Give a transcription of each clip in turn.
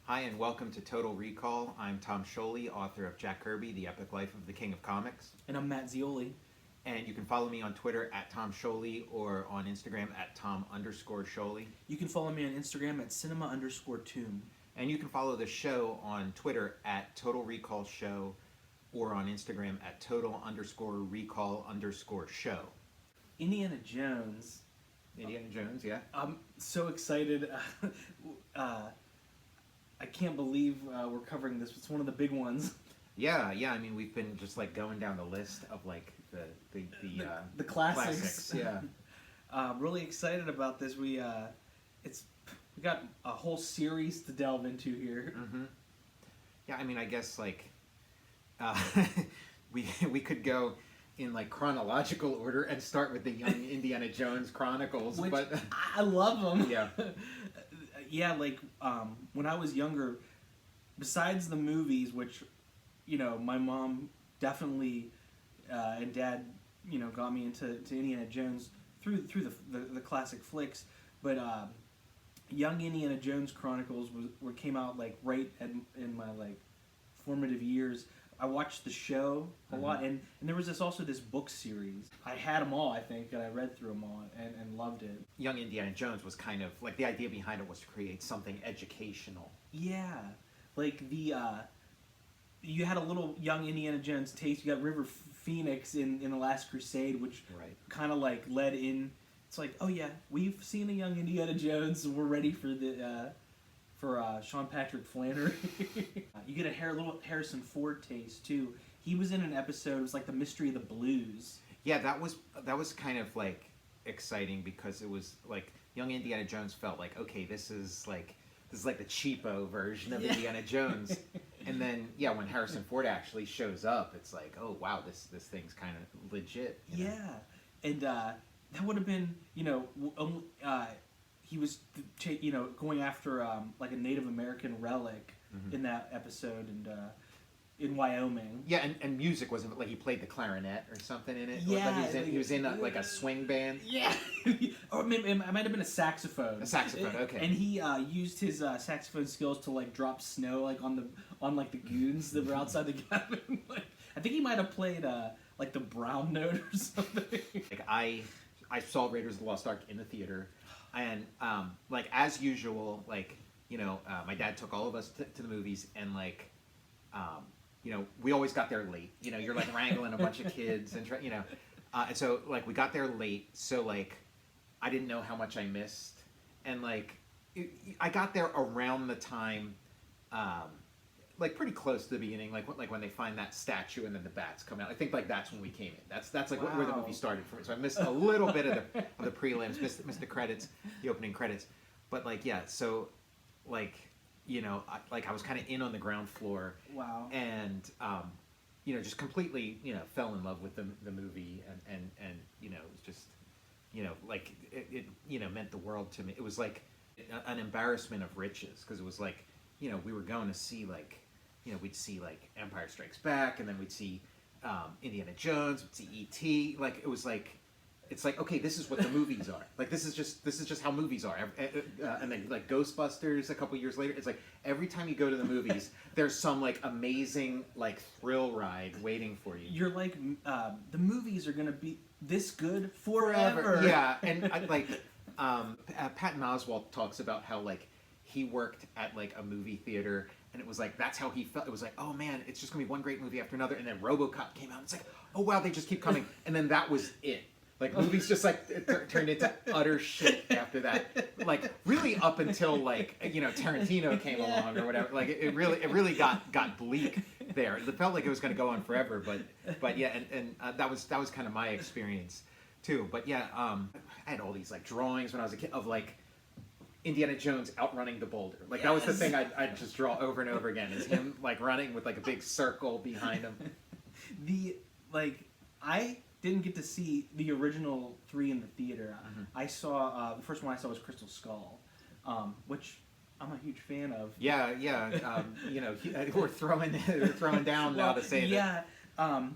Hi, and welcome to Total Recall. I'm Tom Scioli, author of Jack Kirby, The Epic Life of the King of Comics. And I'm Matt Zeoli. And you can follow me on Twitter at Tom Scioli or on Instagram at Tom_Scioli. You can follow me on Instagram at cinema_tomb. And you can follow the show on Twitter at Total Recall Show or on Instagram at Total_Recall_show. Indiana Jones. Indiana Jones, yeah. I'm so excited. I can't believe we're covering this. It's one of the big ones. Yeah. I mean, we've been just like going down the list of like the classics. Yeah. Really excited about this. We got a whole series to delve into here. Mm-hmm. Yeah, I mean, I guess like we could go in like chronological order and start with the Young Indiana Jones Chronicles, Which but I love them. Yeah. Yeah, like when I was younger, besides the movies, which my mom definitely and dad got me into Indiana Jones through the classic flicks, but Young Indiana Jones Chronicles came out like right in my like formative years. I watched the show a lot, and there was also this book series. I had them all, I think, and I read through them all and loved it. Young Indiana Jones was kind of like the idea behind it was to create something educational. Yeah, like you had a little Young Indiana Jones taste. You got River Phoenix in The Last Crusade, which kind of like led in. It's like, oh yeah, we've seen a Young Indiana Jones, and we're ready for the Sean Patrick Flannery. You get a little Harrison Ford taste too. He was in an episode. It was like the Mystery of the Blues. Yeah, that was kind of like exciting because it was like Young Indiana Jones felt like, okay, this is like the cheapo version of Indiana Jones. And then when Harrison Ford actually shows up, it's like, oh wow, this thing's kind of legit. Yeah, and that would have been he was going after like a Native American relic in that episode, and in Wyoming. Yeah, and music wasn't like he played the clarinet or something in it. Yeah, like he was in like a swing band. Yeah, or maybe it might have been a saxophone. A saxophone, okay. And he used his saxophone skills to like drop snow like on the goons that were outside the cabin. Like, I think he might have played like the brown note or something. Like I saw Raiders of the Lost Ark in the theater. And like as usual, like my dad took all of us to the movies, and like we always got there late. You're like wrangling a bunch of kids, and and so like we got there late, so like I didn't know how much I missed, and like I got there around the time, like pretty close to the beginning, like when they find that statue and then the bats come out. I think like that's when we came in. That's like where the movie started for me. So I missed a little bit of the prelims, missed the credits, the opening credits. But like so like I was kind of in on the ground floor. Wow. And just completely fell in love with the movie, and it was just like it meant the world to me. It was like an embarrassment of riches, because it was like we were going to see like we'd see like Empire Strikes Back, and then we'd see Indiana Jones, we'd see E.T. Like it was like, it's like, okay, this is what the movies are. Like this is just how movies are. And then like Ghostbusters a couple years later, it's like every time you go to the movies, there's some like amazing like thrill ride waiting for you. You're like, the movies are gonna be this good forever. Yeah, and Patton Oswalt talks about how like he worked at like a movie theater, and it was like that's how he felt. It was like, oh man, it's just gonna be one great movie after another. And then RoboCop came out. It's like, oh wow, they just keep coming. And then that was it. Like movies just like turned into utter shit after that. Like really up until like Tarantino came along or whatever. Like it really got bleak there. It felt like it was gonna go on forever. But yeah, and that was kind of my experience too. But yeah, I had all these like drawings when I was a kid of like Indiana Jones outrunning the boulder. Like that was the thing I'd just draw over and over again, is him like running with like a big circle behind him. I didn't get to see the original 3 in the theater. I saw the first one I saw was Crystal Skull, which I'm a huge fan of. Yeah. We're throwing down now to say that. Yeah.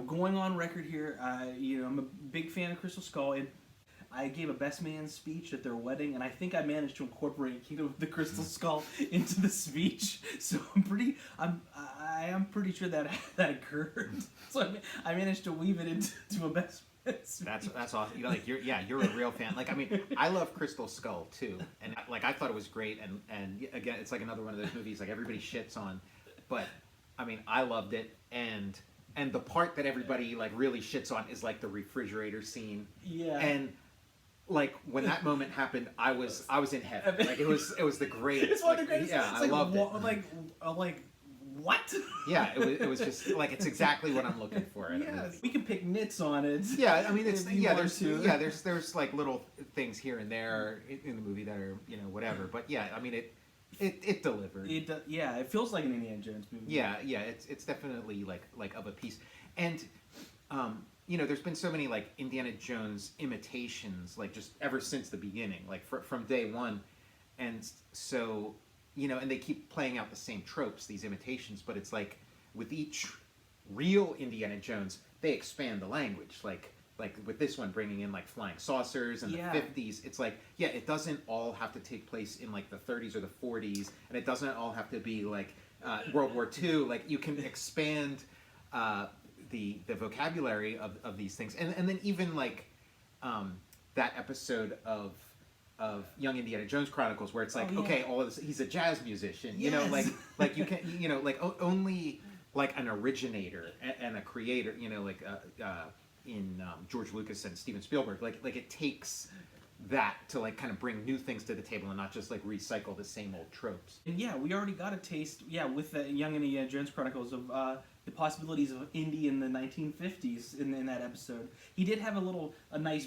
Going on record here, I'm a big fan of Crystal Skull, and I gave a best man speech at their wedding, and I think I managed to incorporate Kingdom of the Crystal Skull into the speech. So I am pretty sure that that occurred. So I managed to weave it into a best man speech. That's awesome. You know, like you're a real fan. Like, I mean, I love Crystal Skull too, and like I thought it was great. And again, it's like another one of those movies like everybody shits on, but I mean, I loved it. And the part that everybody like really shits on is like the refrigerator scene. Yeah. And like when that moment happened, I was in heaven. Like it was the greatest. It's one of the like, greatest. Yeah, it's I loved it. Like what? Yeah, it was just like it's exactly what I'm looking for. Yeah, we can pick nits on it. Yeah, I mean it's there's there's like little things here and there in the movie that are whatever. But yeah, I mean it delivered. It feels like an Indiana Jones movie. Yeah, it's definitely like of a piece. And there's been so many like Indiana Jones imitations like just ever since the beginning, like from day one. And so, and they keep playing out the same tropes, these imitations, but it's like with each real Indiana Jones, they expand the language. Like with this one bringing in like flying saucers and the 50s, it's like, it doesn't all have to take place in like the 30s or the 40s, and it doesn't all have to be like World War II. Like you can expand the vocabulary of these things, and then even like that episode of Young Indiana Jones Chronicles where it's like, okay, all of this, he's a jazz musician, like you can, only like an originator and a creator, in George Lucas and Steven Spielberg, like it takes that to like kind of bring new things to the table and not just like recycle the same old tropes. And we already got a taste, with the Young Indiana Jones Chronicles of the possibilities of Indy in the 1950s in that episode. He did have a nice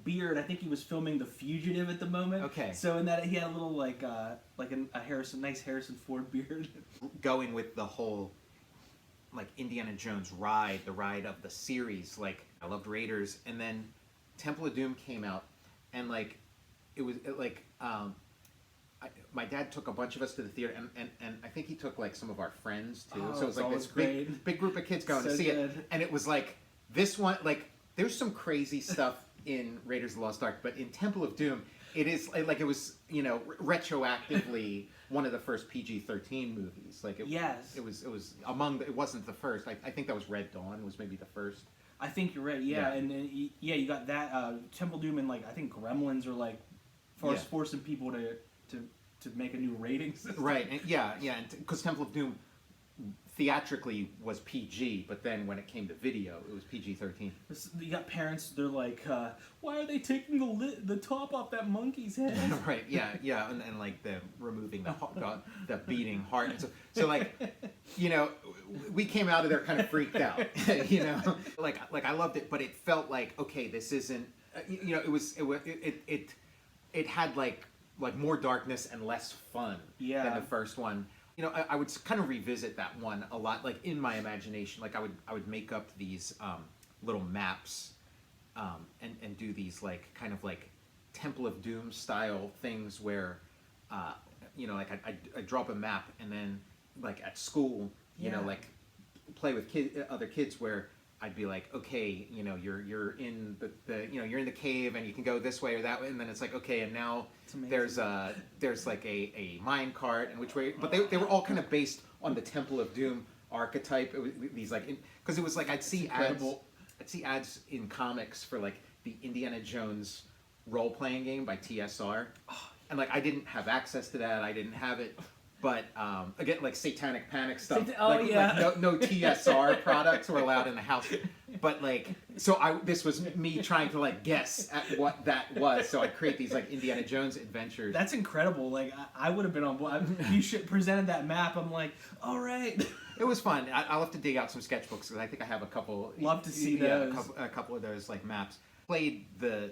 beard. I think he was filming The Fugitive at the moment. Okay. So in that he had a little like a nice Harrison Ford beard. Going with the whole like Indiana Jones ride, the ride of the series, like I loved Raiders, and then Temple of Doom came out, and like it was my dad took a bunch of us to the theater, and I think he took like some of our friends too. So it was like this big group of kids going to see it, and it was like this one, like there's some crazy stuff in Raiders of the Lost Ark, but in Temple of Doom, it is like it was retroactively one of the first PG-13 movies. Like it was among it wasn't the first. I think that was Red Dawn was maybe the first. I think you're right. Yeah. And then you got that Temple Doom, and like I think Gremlins are like forcing people to make a new rating system. Right. And because Temple of Doom theatrically was PG, but then when it came to video, it was PG-13. You got parents, they're like, why are they taking the top off that monkey's head? Right, yeah, and like the removing the beating heart. And so like, we came out of there kind of freaked out, like I loved it, but it felt like, okay, this isn't, it had like more darkness and less fun than the first one. I would kind of revisit that one a lot, like in my imagination. Like I would make up these little maps and do these like kind of like Temple of Doom style things where, like I draw up a map and then like at school, like play with other kids where I'd be like, okay, you're in you're in the cave and you can go this way or that way, and then it's like, okay, and now there's like a mine cart and which way, but they were all kind of based on the Temple of Doom archetype. It was these like because it was like I'd see ads in comics for like the Indiana Jones role playing game by TSR, and like I didn't have access to that. I didn't have it. But again, like Satanic Panic stuff. Like no TSR products were allowed in the house. But like, so this was me trying to like guess at what that was. So I'd create these like Indiana Jones adventures. That's incredible. Like I would have been on board. You should presented that map. I'm like, all right. It was fun. I'll have to dig out some sketchbooks because I think I have a couple. Love to see those. A couple of those like maps. Played the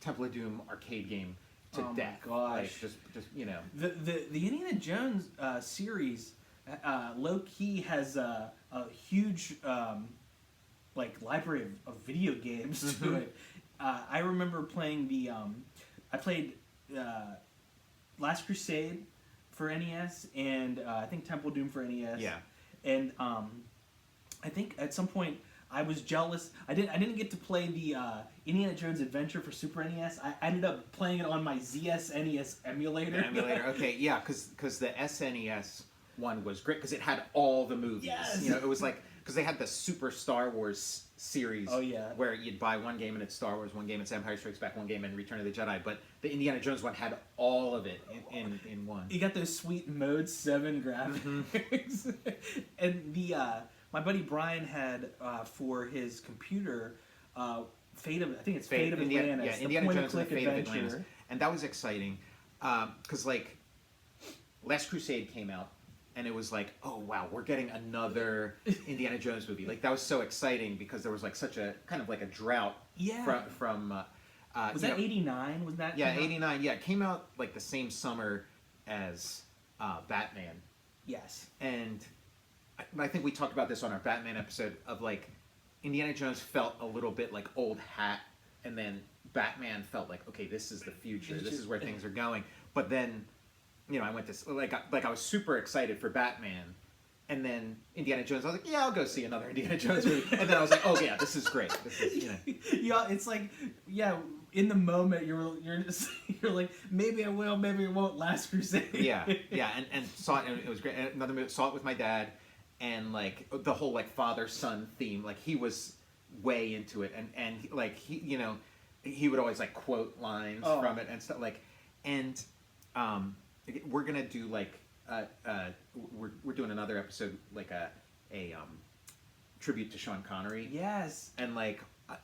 Temple of Doom arcade game to death. Gosh. Like, just The Indiana Jones series low key has a huge like library of video games to it. I remember playing I played Last Crusade for NES and I think Temple Doom for NES. Yeah. And I think at some point I was jealous. I didn't get to play the Indiana Jones Adventure for Super NES. I ended up playing it on my ZSNES emulator. Okay, yeah, because the SNES one was great because it had all the movies. Yes. You know, it was like because they had the Super Star Wars series. Oh, yeah. Where you'd buy one game and it's Star Wars, one game it's Empire Strikes Back, one game and Return of the Jedi. But the Indiana Jones one had all of it in one. You got those sweet Mode 7 graphics. And the my buddy Brian had for his computer Fate of Atlantis. Yeah, Indiana Jones and the Fate adventure. of Atlantis. And that was exciting because like Last Crusade came out. And it was like, oh wow, we're getting another Indiana Jones movie. Like that was so exciting because there was like such a kind of like a drought. Yeah. From was that '89? Was that? Yeah, '89. Yeah, it came out like the same summer as Batman. Yes. And I think we talked about this on our Batman episode of like Indiana Jones felt a little bit like old hat, and then Batman felt like, okay, this is the future. This is where things are going. But then, you know, I went to like I was super excited for Batman, and then Indiana Jones. I was like, yeah, I'll go see another Indiana Jones movie. And then I was like, oh yeah, this is great. This is, you know. Yeah, it's like, yeah, in the moment you're like, maybe I will, maybe I won't. Last Crusade. Yeah, and saw it, and it was great. And another movie, saw it with my dad, and like the whole like father son theme, like he was way into it, and like he, you know, he would always like quote lines from it and stuff like, and we're gonna do like we're doing another episode like a tribute to Sean Connery. Yes. And like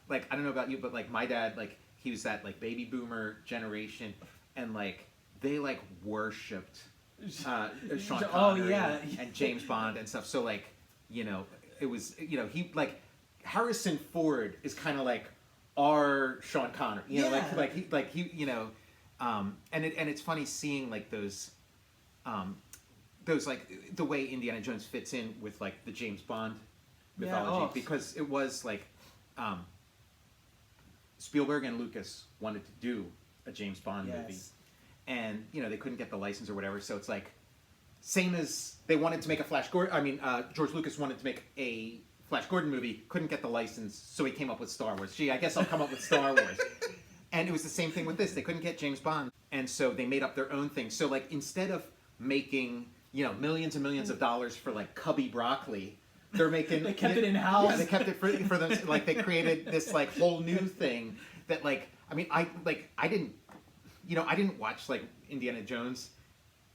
I don't know about you, but like my dad, like he was that like baby boomer generation, and like they like worshipped Sean Connery and James Bond and stuff. So like, you know, it was, you know, he like Harrison Ford is kind of like our Sean Connery, you know, like he you know. And it's funny seeing like those like the way Indiana Jones fits in with like the James Bond mythology, because it was like Spielberg and Lucas wanted to do a James Bond movie, and you know they couldn't get the license or whatever, so it's like same as they wanted to make a Flash Gordon. I mean, George Lucas wanted to make a Flash Gordon movie, couldn't get the license, so he came up with Star Wars. Gee, I guess I'll come up with Star Wars. And it was the same thing with this. They couldn't get James Bond, and so they made up their own thing. So like instead of making, you know, millions and millions of dollars for like Cubby Broccoli, they're making they kept it in house. Yeah, they kept it for them. Like they created this like whole new thing that like I mean I didn't watch like Indiana Jones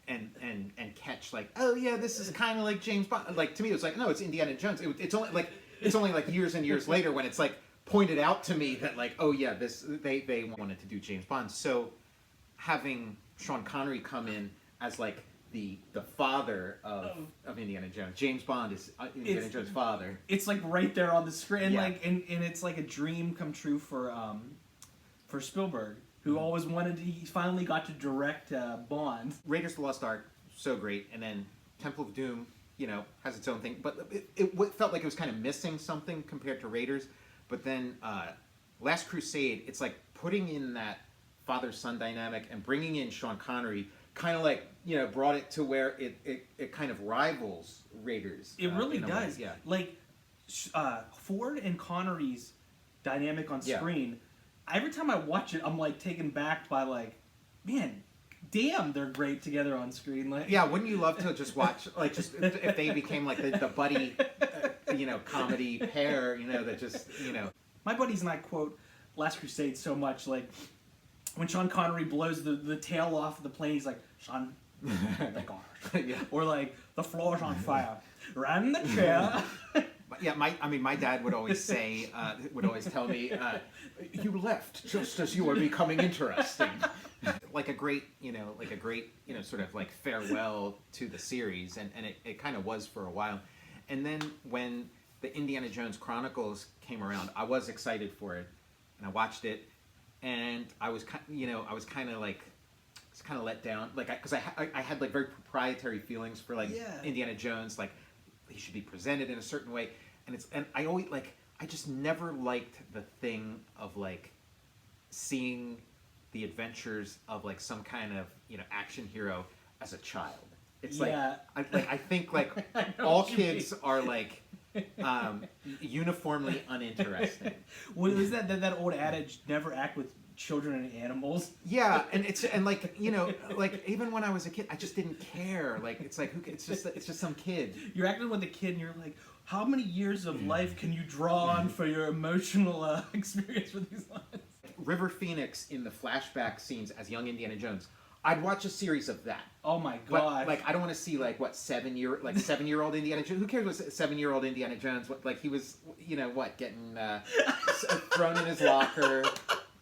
and catch like, oh yeah, this is kind of like James Bond. Like to me it was like, no, it's Indiana Jones. It's only like years and years later when it's like pointed out to me that like, oh yeah, this they wanted to do James Bond. So having Sean Connery come in as like the father of Indiana Jones, James Bond is Indiana Jones' father. It's like right there on the screen, like and it's like a dream come true for Spielberg, who always wanted to. He finally got to direct Bond. Raiders of the Lost Ark, so great, and then Temple of Doom, you know, has its own thing, but it felt like it was kind of missing something compared to Raiders. But then Last Crusade, it's like putting in that father-son dynamic and bringing in Sean Connery, kind of like, you know, brought it to where it kind of rivals Raiders. It really does. Yeah. Like Ford and Connery's dynamic on screen, every time I watch it, I'm like taken back by like, man, damn, they're great together on screen. Like, yeah, wouldn't you love to just watch, like, just if they became like the buddy, you know, comedy pair, you know, that just, you know. My buddies and I quote Last Crusade so much, like, when Sean Connery blows the tail off the plane, he's like, Sean, thank God. Yeah. Or like, the floor's on fire. Ran the chair. Yeah, my dad would always say, would always tell me, you left just as you were becoming interesting. Like a great, sort of like farewell to the series, and it kind of was for a while. And then when the Indiana Jones Chronicles came around, I was excited for it, and I watched it, and I was kind of let down, like because I had like very proprietary feelings for like Indiana Jones, like he should be presented in a certain way, and I always like I just never liked the thing of like seeing the adventures of like some kind of, you know, action hero as a child. It's like I think like all kids are like uniformly uninteresting. What is that old adage? Never act with children and animals. Yeah, and like like even when I was a kid, I just didn't care. Like it's like it's just some kid. You're acting with a kid, and you're like, how many years of life can you draw on for your emotional experience with these lines? River Phoenix in the flashback scenes as young Indiana Jones. I'd watch a series of that. Oh my But god! like I don't want to see like what 7-year-old Indiana Jones. Who cares what 7-year-old Indiana Jones? What, like he was getting thrown in his locker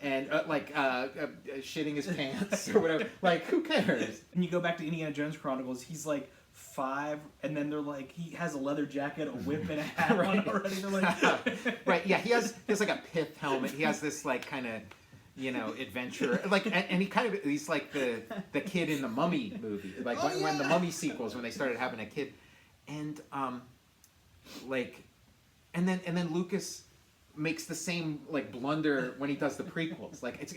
and shitting his pants or whatever. Like who cares? And you go back to Indiana Jones Chronicles. He's like 5, and then they're like he has a leather jacket, a whip, and a hat on already. They're like, right? Yeah, he has like a pith helmet. He has this like kind of adventure, like, and he's like the kid in the Mummy movie, like when the Mummy sequels, when they started having a kid, and and then Lucas makes the same like blunder when he does the prequels. Like it's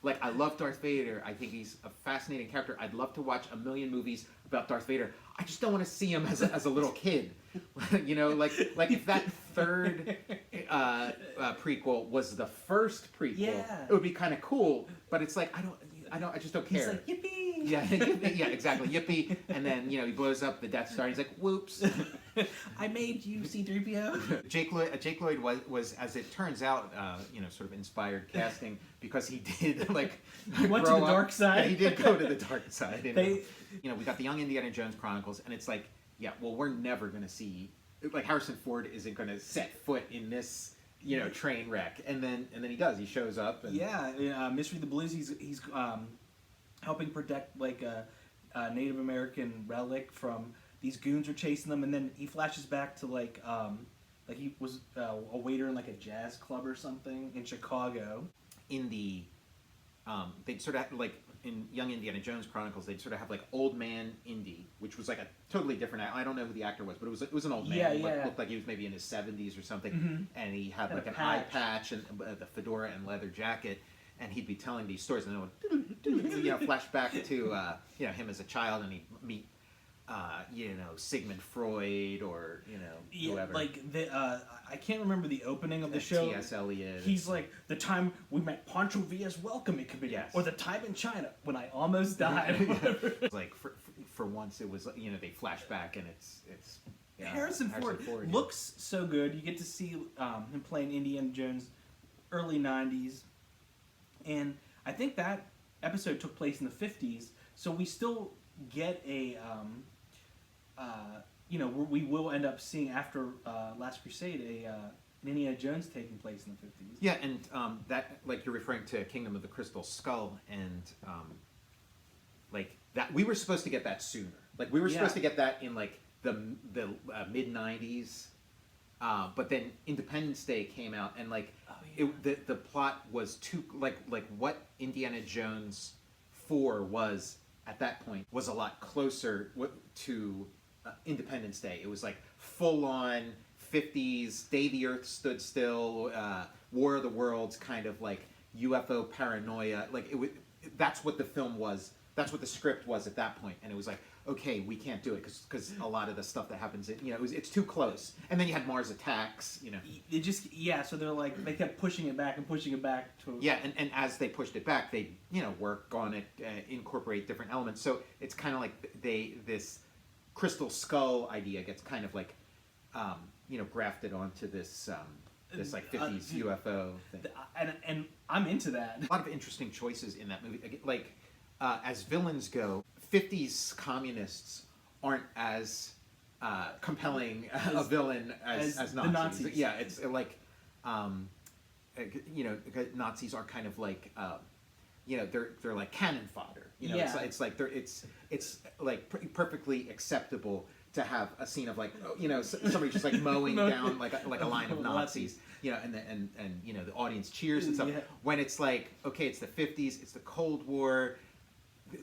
like I love Darth Vader. I think he's a fascinating character. I'd love to watch a million movies about Darth Vader. I just don't want to see him as a little kid. Like if that third prequel was the first prequel, it would be kind of cool. But it's like I just don't care. He's like yippee. Yeah, yeah, exactly, yippee. And then he blows up the Death Star. And he's like, whoops. I made you C-3PO. Jake Lloyd was as it turns out, sort of inspired casting because he did he went to the dark side. Yeah, he did go to the dark side. We got the Young Indiana Jones Chronicles, and it's like, yeah, well, we're never going to see, like Harrison Ford isn't going to set foot in this, train wreck, and then he does. He shows up. And... Mystery of the Blues. He's helping protect like a Native American relic from these goons are chasing them, and then he flashes back to like he was a waiter in like a jazz club or something in Chicago. In the they'd sort of have, like in Young Indiana Jones Chronicles, they'd sort of have like Old Man Indy, which was like a totally different. I don't know who the actor was, but it was an old man. Yeah. Looked like he was maybe in his 70s or something, and he had And like a an patch. eye patch and the fedora and leather jacket, and he'd be telling these stories, and then it would flash back to him as a child, and he'd meet Sigmund Freud or whoever. Like I can't remember the opening of the show. T.S. Eliot. He's like the time we met Pancho Villa's welcoming committee, Yes. or the time in China when I almost died. It's like for once it was they flash back and it's Harrison Ford looks so good. You get to see him playing Indiana Jones early 90s, and I think that episode took place in the 50s, so we still get a we will end up seeing after Last Crusade an Indiana Jones taking place in the 50s. Yeah, and that, like, you're referring to Kingdom of the Crystal Skull, and like that we were supposed to get that sooner. Like we were supposed to get that in like the mid 90s, but then Independence Day came out, and like the plot was too like what Indiana Jones 4 was at that point was a lot closer to Independence Day. It was like full on 50s, Day the Earth Stood Still, War of the Worlds kind of like UFO paranoia. Like that's what the film was. That's what the script was at that point. And it was like, okay, we can't do it because a lot of the stuff that happens, it's too close. And then you had Mars Attacks, It just, so they're like, they kept pushing it back and pushing it back to... Yeah, and as they pushed it back, they, work on it, incorporate different elements. So it's kind of like this Crystal Skull idea gets kind of like, grafted onto this, like 50s UFO thing. And I'm into that. A lot of interesting choices in that movie. Like, as villains go, 50s communists aren't as compelling a villain as Nazis. The Nazis. Yeah, it's like, Nazis are kind of like, they're like cannon fodder. It's like it's like perfectly acceptable to have a scene of like, somebody just like mowing down like a line of Nazis. And the audience cheers and stuff. Yeah. When it's like, okay, it's the 50s, it's the Cold War.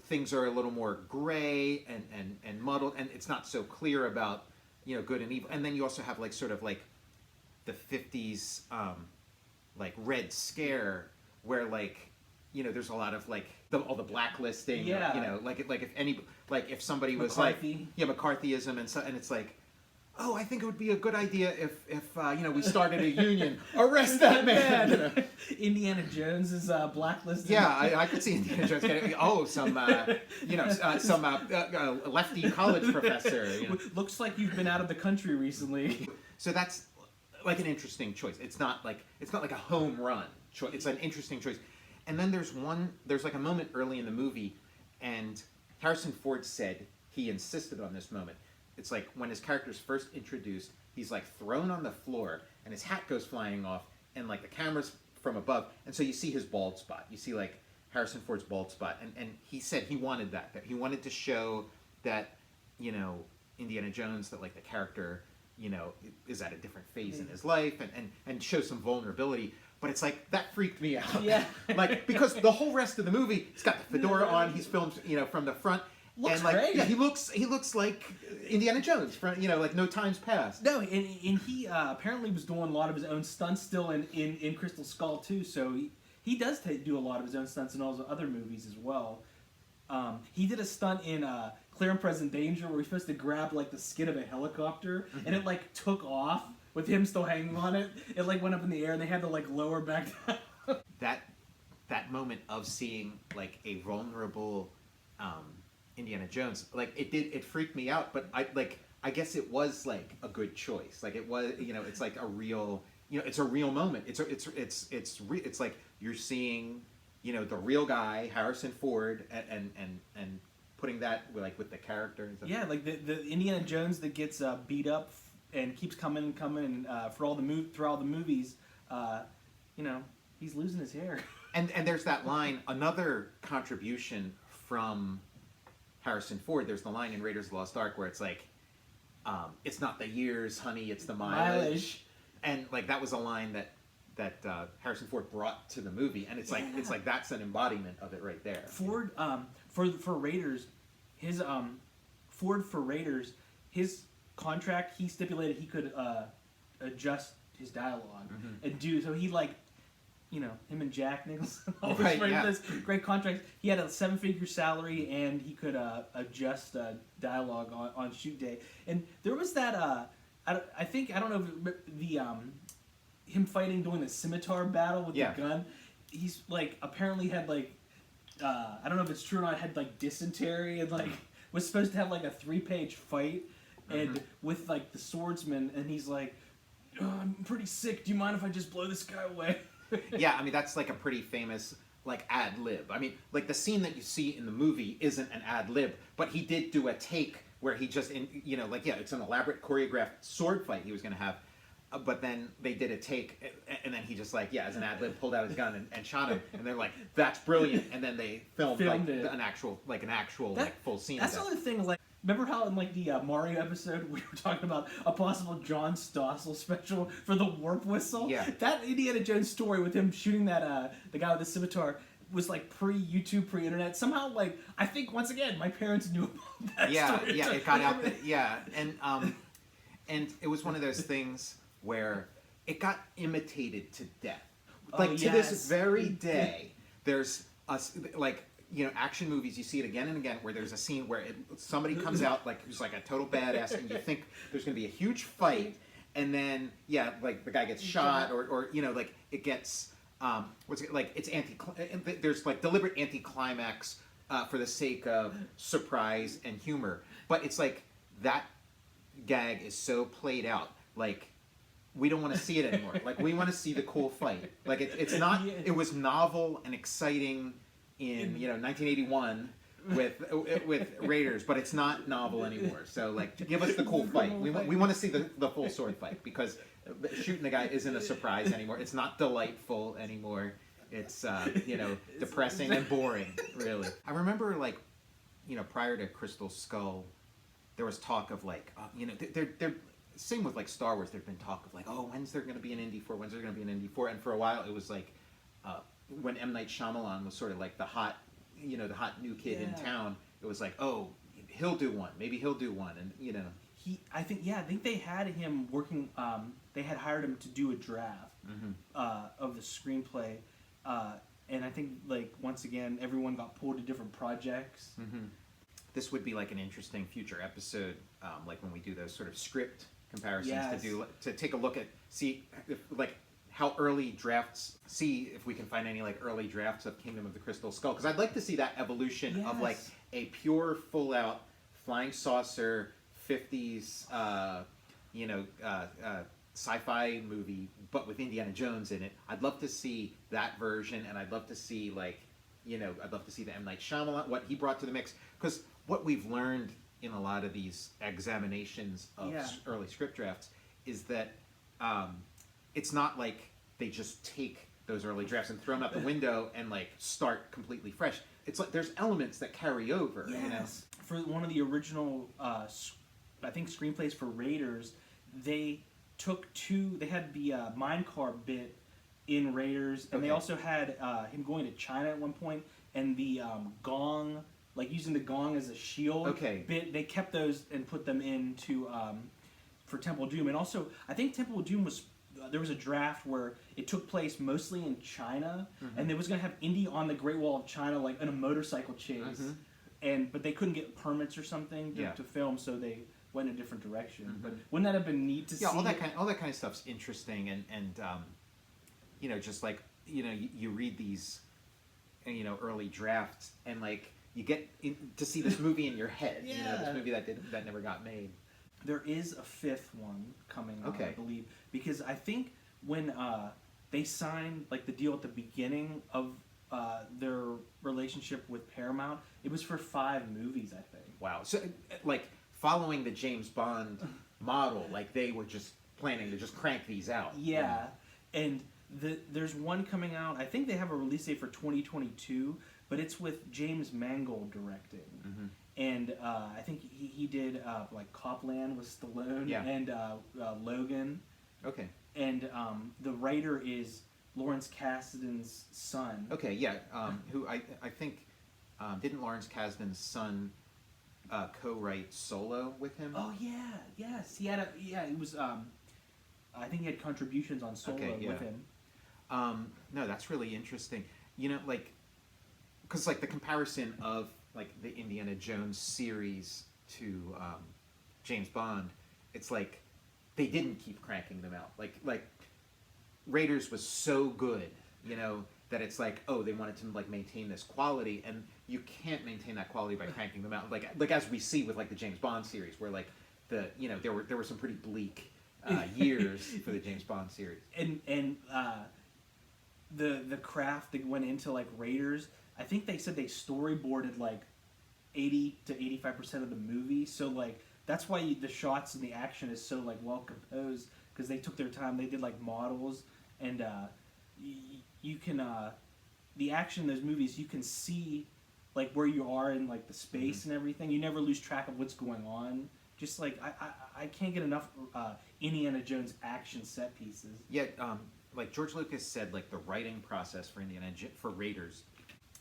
Things are a little more gray and muddled, and it's not so clear about good and evil. And then you also have like sort of like the 50s like Red Scare, where like there's a lot of like all the blacklisting. Like if somebody was McCarthy. like McCarthyism and so, and it's like, oh, I think it would be a good idea if we started a union. Arrest that man. You know? Indiana Jones is blacklisted. Yeah, I could see Indiana Jones getting some lefty college professor. You know? Looks like you've been out of the country recently. So that's like an interesting choice. It's not like a home run choice. It's an interesting choice. And then there's like a moment early in the movie, and Harrison Ford said he insisted on this moment. It's like when his character's first introduced, he's like thrown on the floor, and his hat goes flying off, and like the camera's from above, and so you see his bald spot. You see like Harrison Ford's bald spot, and he said he wanted that he wanted to show that, Indiana Jones, that like the character, is at a different phase in his life, and show some vulnerability. But it's like, that freaked me out. Yeah. Like, because the whole rest of the movie, he's got the fedora on, he's filmed, from the front. Looks and like, great. yeah, he looks like Indiana Jones, from, like No Time's Past. No, and he apparently was doing a lot of his own stunts still in Crystal Skull too, so he does do a lot of his own stunts in all the other movies as well. He did a stunt in Clear and Present Danger where he's supposed to grab like the skid of a helicopter, and it like took off with him still hanging on it. It like went up in the air, and they had to like lower back down. That moment of seeing like a vulnerable Indiana Jones, like it freaked me out, but I guess it was like a good choice. Like it was, it's like a real, it's a real moment. It's like you're seeing, the real guy, Harrison Ford, and putting that like with the character and stuff. Yeah, like the Indiana Jones that gets beat up and keeps coming for all the movies. He's losing his hair. And there's that line, another contribution from Harrison Ford. There's the line in Raiders of the Lost Ark where it's like, it's not the years, honey, it's the mileage. And like that was a line that Harrison Ford brought to the movie, and it's like that's an embodiment of it right there. Ford for Raiders, his Ford for Raiders, his contract, he stipulated he could adjust his dialogue and do so. He him and Jack Nicholson always this great contract. He had a 7-figure salary, and he could adjust dialogue on shoot day. And there was that I don't know if the him fighting during the scimitar battle with the gun. He's like apparently had like I don't know if it's true or not, had like dysentery and like was supposed to have like a 3-page fight and with like the swordsman, and he's like, oh, I'm pretty sick. Do you mind if I just blow this guy away? Yeah, I mean that's like a pretty famous like ad lib. I mean, like the scene that you see in the movie isn't an ad lib, but he did do a take where he just it's an elaborate choreographed sword fight he was going to have. But then they did a take, and then he just as an ad lib pulled out his gun and shot him, and they're like, "That's brilliant!" And then they filmed an actual full scene. That's the other thing. Like, remember how in like the Mario episode we were talking about a possible John Stossel special for the warp whistle? Yeah. That Indiana Jones story with him shooting that the guy with the scimitar was like pre-YouTube, pre-internet. Somehow, like I think once again my parents knew about that. Story. Yeah, it got out. And it was one of those things where it got imitated to death. To this very day, there's action movies, you see it again and again, where there's a scene where somebody comes out who's like a total badass, and you think there's going to be a huge fight, and then the guy gets shot, or it gets there's like deliberate anticlimax for the sake of surprise and humor, but it's like that gag is so played out, we don't want to see it anymore. We want to see the cool fight. It's not. It was novel and exciting in 1981 with Raiders, but it's not novel anymore. So give us the cool fight. We want to see the full sword fight, because shooting the guy isn't a surprise anymore. It's not delightful anymore. It's depressing and boring. Really, I remember prior to Crystal Skull, there was talk of they're same with Star Wars. There'd been talk of when's there going to be an Indy 4? When's there going to be an Indy 4? And for a while it was when M. Night Shyamalan was sort of the hot, the hot new kid in town. It was he'll do one. Maybe he'll do one, and I think they had him working. They had hired him to do a draft of the screenplay, and I think once again everyone got pulled to different projects. This would be an interesting future episode, when we do those sort of script comparisons Yes. to take a look at see if, like how early drafts, see if we can find any like early drafts of Kingdom of the Crystal Skull, because I'd like to see that evolution of like Yes. a pure full out flying saucer 50s sci-fi movie, but with Indiana Jones in it. I'd love to see that version, and I'd love to see I'd love to see the M. Night Shyamalan, what he brought to the mix, because what we've learned in a lot of these examinations of early script drafts is that it's not like they just take those early drafts and throw them out the window and like start completely fresh. It's like there's elements that carry over. Yes. You know? For one of the original, I think screenplays for Raiders, they had the minecart bit in Raiders, and they also had him going to China at one point, and the gong, like using the gong as a shield bit. They kept those and put them into for Temple of Doom, and also I think Temple of Doom was. There was a draft where it took place mostly in China, and they was going to have Indy on the Great Wall of China, like in a motorcycle chase, but they couldn't get permits or something to film, so they went in a different direction. But wouldn't that have been neat to see? Yeah, all that kind of stuff's interesting, and just like you read these, early drafts, and like you get to see this movie in your head. This movie that never got made. There is a fifth one coming out, I believe, because I think when they signed like the deal at the beginning of their relationship with Paramount, it was for 5 movies, I think. Wow. So like following the James Bond model, like they were just planning to just crank these out. Yeah, and there's one coming out. I think they have a release date for 2022, but it's with James Mangold directing. And I think he did like Copland with Stallone and Logan. Okay. And the writer is Lawrence Kasdan's son. Okay, yeah. Who I think didn't Lawrence Kasdan's son co-write Solo with him? Oh yeah, yes. He had it was I think he had contributions on Solo with him. No, that's really interesting. Like because like the comparison of like the Indiana Jones series to James Bond, it's like they didn't keep cranking them out. Like Raiders was so good, that it's like, oh, they wanted to like maintain this quality, and you can't maintain that quality by cranking them out. Like as we see with like the James Bond series, where like there were some pretty bleak years for the James Bond series. And the craft that went into like Raiders, I think they said they storyboarded like 80 to 85% of the movie, so like that's why the shots and the action is so like well composed, because they took their time. They did like models, and you can the action in those movies, you can see like where you are in like the space and everything. You never lose track of what's going on. Just like I can't get enough Indiana Jones action set pieces. Yeah, like George Lucas said, like the writing process for Raiders.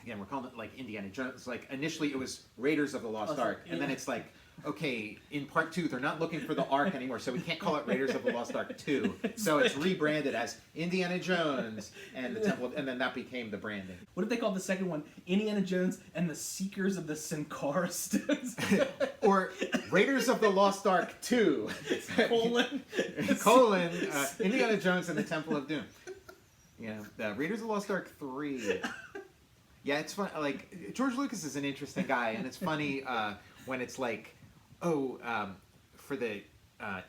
Again, we're calling it like Indiana Jones. Like initially it was Raiders of the Lost Ark, and then it's like, okay, in part 2 they're not looking for the Ark anymore, so we can't call it Raiders of the Lost Ark 2. So it's rebranded as Indiana Jones and the Temple, and then that became the branding. What if they called the second one Indiana Jones and the Seekers of the Sankara Stones? Or Raiders of the Lost Ark 2 colon Indiana Jones and the Temple of Doom. Raiders of the Lost Ark 3. Yeah, it's fun. Like George Lucas is an interesting guy, and it's funny when it's like, for the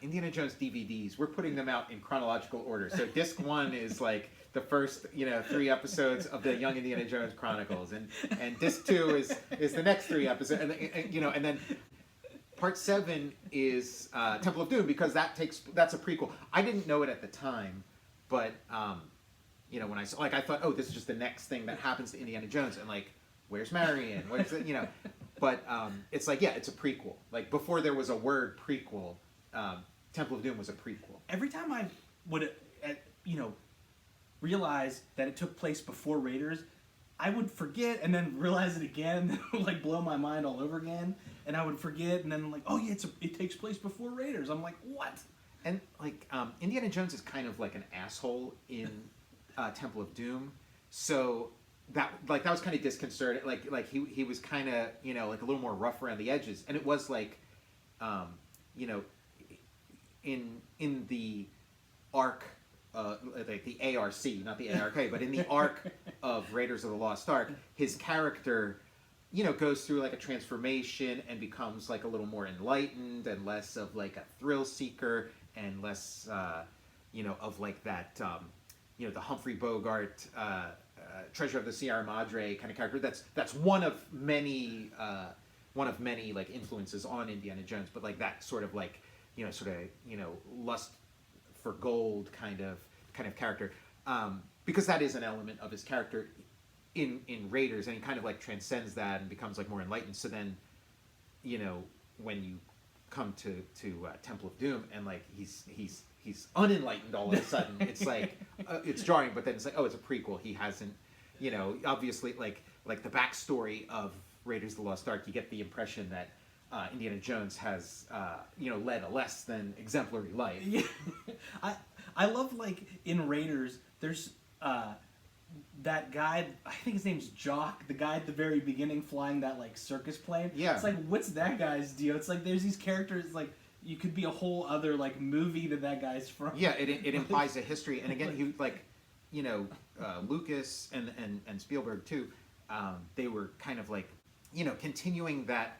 Indiana Jones DVDs, we're putting them out in chronological order. So disc 1 is like the first 3 episodes of the Young Indiana Jones Chronicles, and disc 2 is the next 3 episodes, and then part 7 is Temple of Doom, because that's a prequel. I didn't know it at the time, but. When I saw, I thought, oh, this is just the next thing that happens to Indiana Jones, and like, where's Marion? Where's the, But it's like, yeah, it's a prequel. Like before there was a word prequel, Temple of Doom was a prequel. Every time I would, realize that it took place before Raiders, I would forget and then realize it again, and it would like blow my mind all over again, and I would forget, and then like, oh yeah, it takes place before Raiders. I'm like, what? And like, Indiana Jones is kind of like an asshole in. Temple of Doom, so that was kind of disconcerting. Like he was kind of like a little more rough around the edges, and it was like, in the arc, like the ARC, not the ARK, but in the arc of Raiders of the Lost Ark, his character, goes through like a transformation and becomes like a little more enlightened and less of like a thrill seeker and less, of like that, the Humphrey Bogart, Treasure of the Sierra Madre kind of character. That's one of many like influences on Indiana Jones, but like that sort of like lust for gold kind of character, because that is an element of his character in Raiders, and he kind of like transcends that and becomes like more enlightened. So then, when you come to Temple of Doom and like he's unenlightened all of a sudden, it's like it's jarring. But then it's like, oh, it's a prequel. He hasn't, obviously like the backstory of Raiders of the Lost Ark. You get the impression that Indiana Jones has, led a less than exemplary life. Yeah, I love like in Raiders, there's that guy. I think his name's Jock, the guy at the very beginning flying that like circus plane. Yeah, it's like, what's that guy's deal? It's like there's these characters like you could be a whole other like movie that guy's from. Yeah, it implies a history, and again, he like, Lucas and Spielberg too. They were kind of like, continuing that.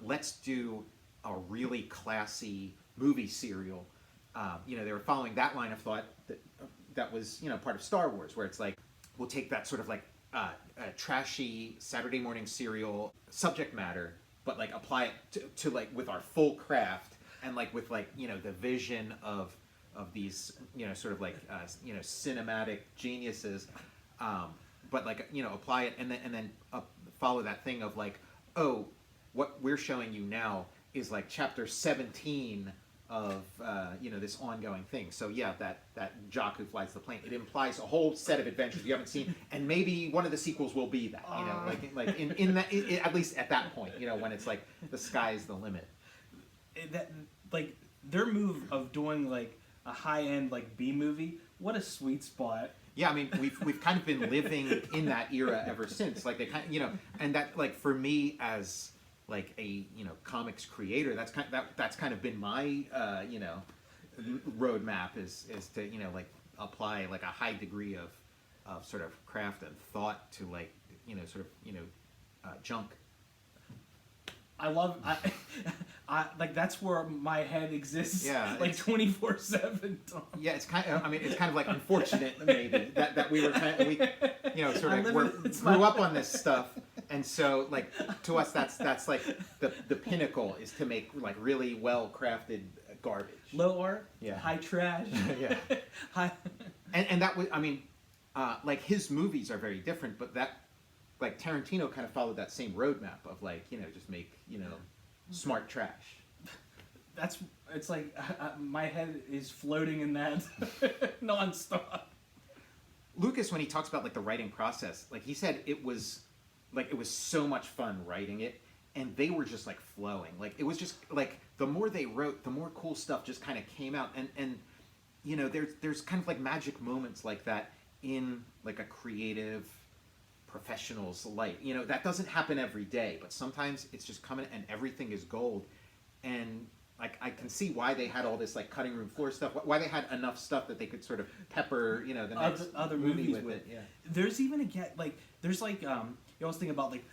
Let's do a really classy movie serial. They were following that line of thought that was, part of Star Wars, where it's like, we'll take that sort of like trashy Saturday morning serial subject matter, but like apply it to like with our full craft and like with like, the vision of these, sort of like, cinematic geniuses, but like, apply it and then follow that thing of like, oh, what we're showing you now is like chapter 17 of this ongoing thing. So yeah, that Jock who flies the plane, it implies a whole set of adventures you haven't seen, and maybe one of the sequels will be that. Like in that, at least at that point, when it's like the sky's the limit. That like their move of doing like a high end like B movie, what a sweet spot. Yeah, I mean, we've kind of been living in that era ever since. Like they kind of, and that like for me as like a comics creator, that's kind of been my roadmap is to like apply like a high degree of sort of craft and thought to like junk. I love I like that's where my head exists. Yeah, like 24/7. Yeah, it's kind of. I mean, it's kind of like unfortunate maybe that we were kind of, grew up on this stuff, and so like to us that's like the pinnacle is to make like really well crafted garbage. Low art. Yeah. High trash. Yeah. High. And that was, I mean, like his movies are very different, but that. Like Tarantino kind of followed that same roadmap of like just make smart trash. It's like my head is floating in that nonstop. Lucas, when he talks about like the writing process, like he said it was so much fun writing it, and they were just like flowing. Like it was just like the more they wrote, the more cool stuff just kind of came out, and there's kind of like magic moments like that in like a creative professional's life. That doesn't happen every day, but sometimes it's just coming and everything is gold. And like I can see why they had all this like cutting room floor stuff, why they had enough stuff that they could sort of pepper the next other movie movies with it. Yeah. There's even there's like you always think about like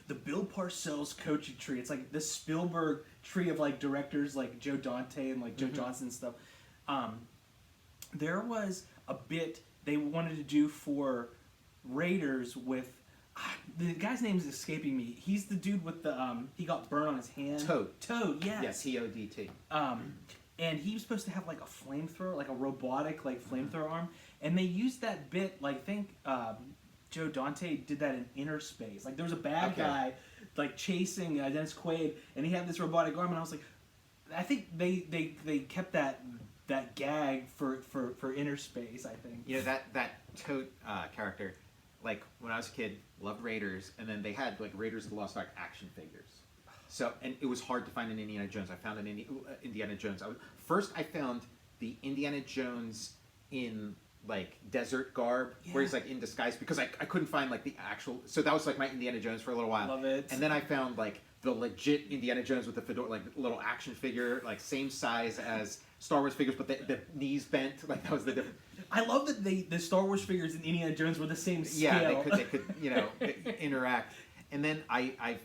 the Bill Parcells coaching tree. It's like this Spielberg tree of like directors like Joe Dante and like Joe Johnson and stuff. There was a bit they wanted to do for Raiders with the guy's name is escaping me. He's the dude with the he got burned on his hand. Toad, yes. Yes, Todt. And he was supposed to have like a flamethrower, like a robotic like flamethrower arm, and they used that bit. Like I think Joe Dante did that in Inner Space. Like there was a bad guy like chasing Dennis Quaid, and he had this robotic arm, and I was like, I think they kept that gag for Inner Space. I think that Toad character. Like when I was a kid, loved Raiders, and then they had like Raiders of the Lost Ark action figures. So, and it was hard to find an Indiana Jones. I found an Indiana Jones. First I found the Indiana Jones in like desert garb, where he's like in disguise, because I couldn't find like the actual. So that was like my Indiana Jones for a little while. Love it. And then I found like the legit Indiana Jones with the fedora, like little action figure, like same size as Star Wars figures, but the knees bent. Like that was the difference. I love that the Star Wars figures in Indiana Jones were the same scale. Yeah, they could interact. And then I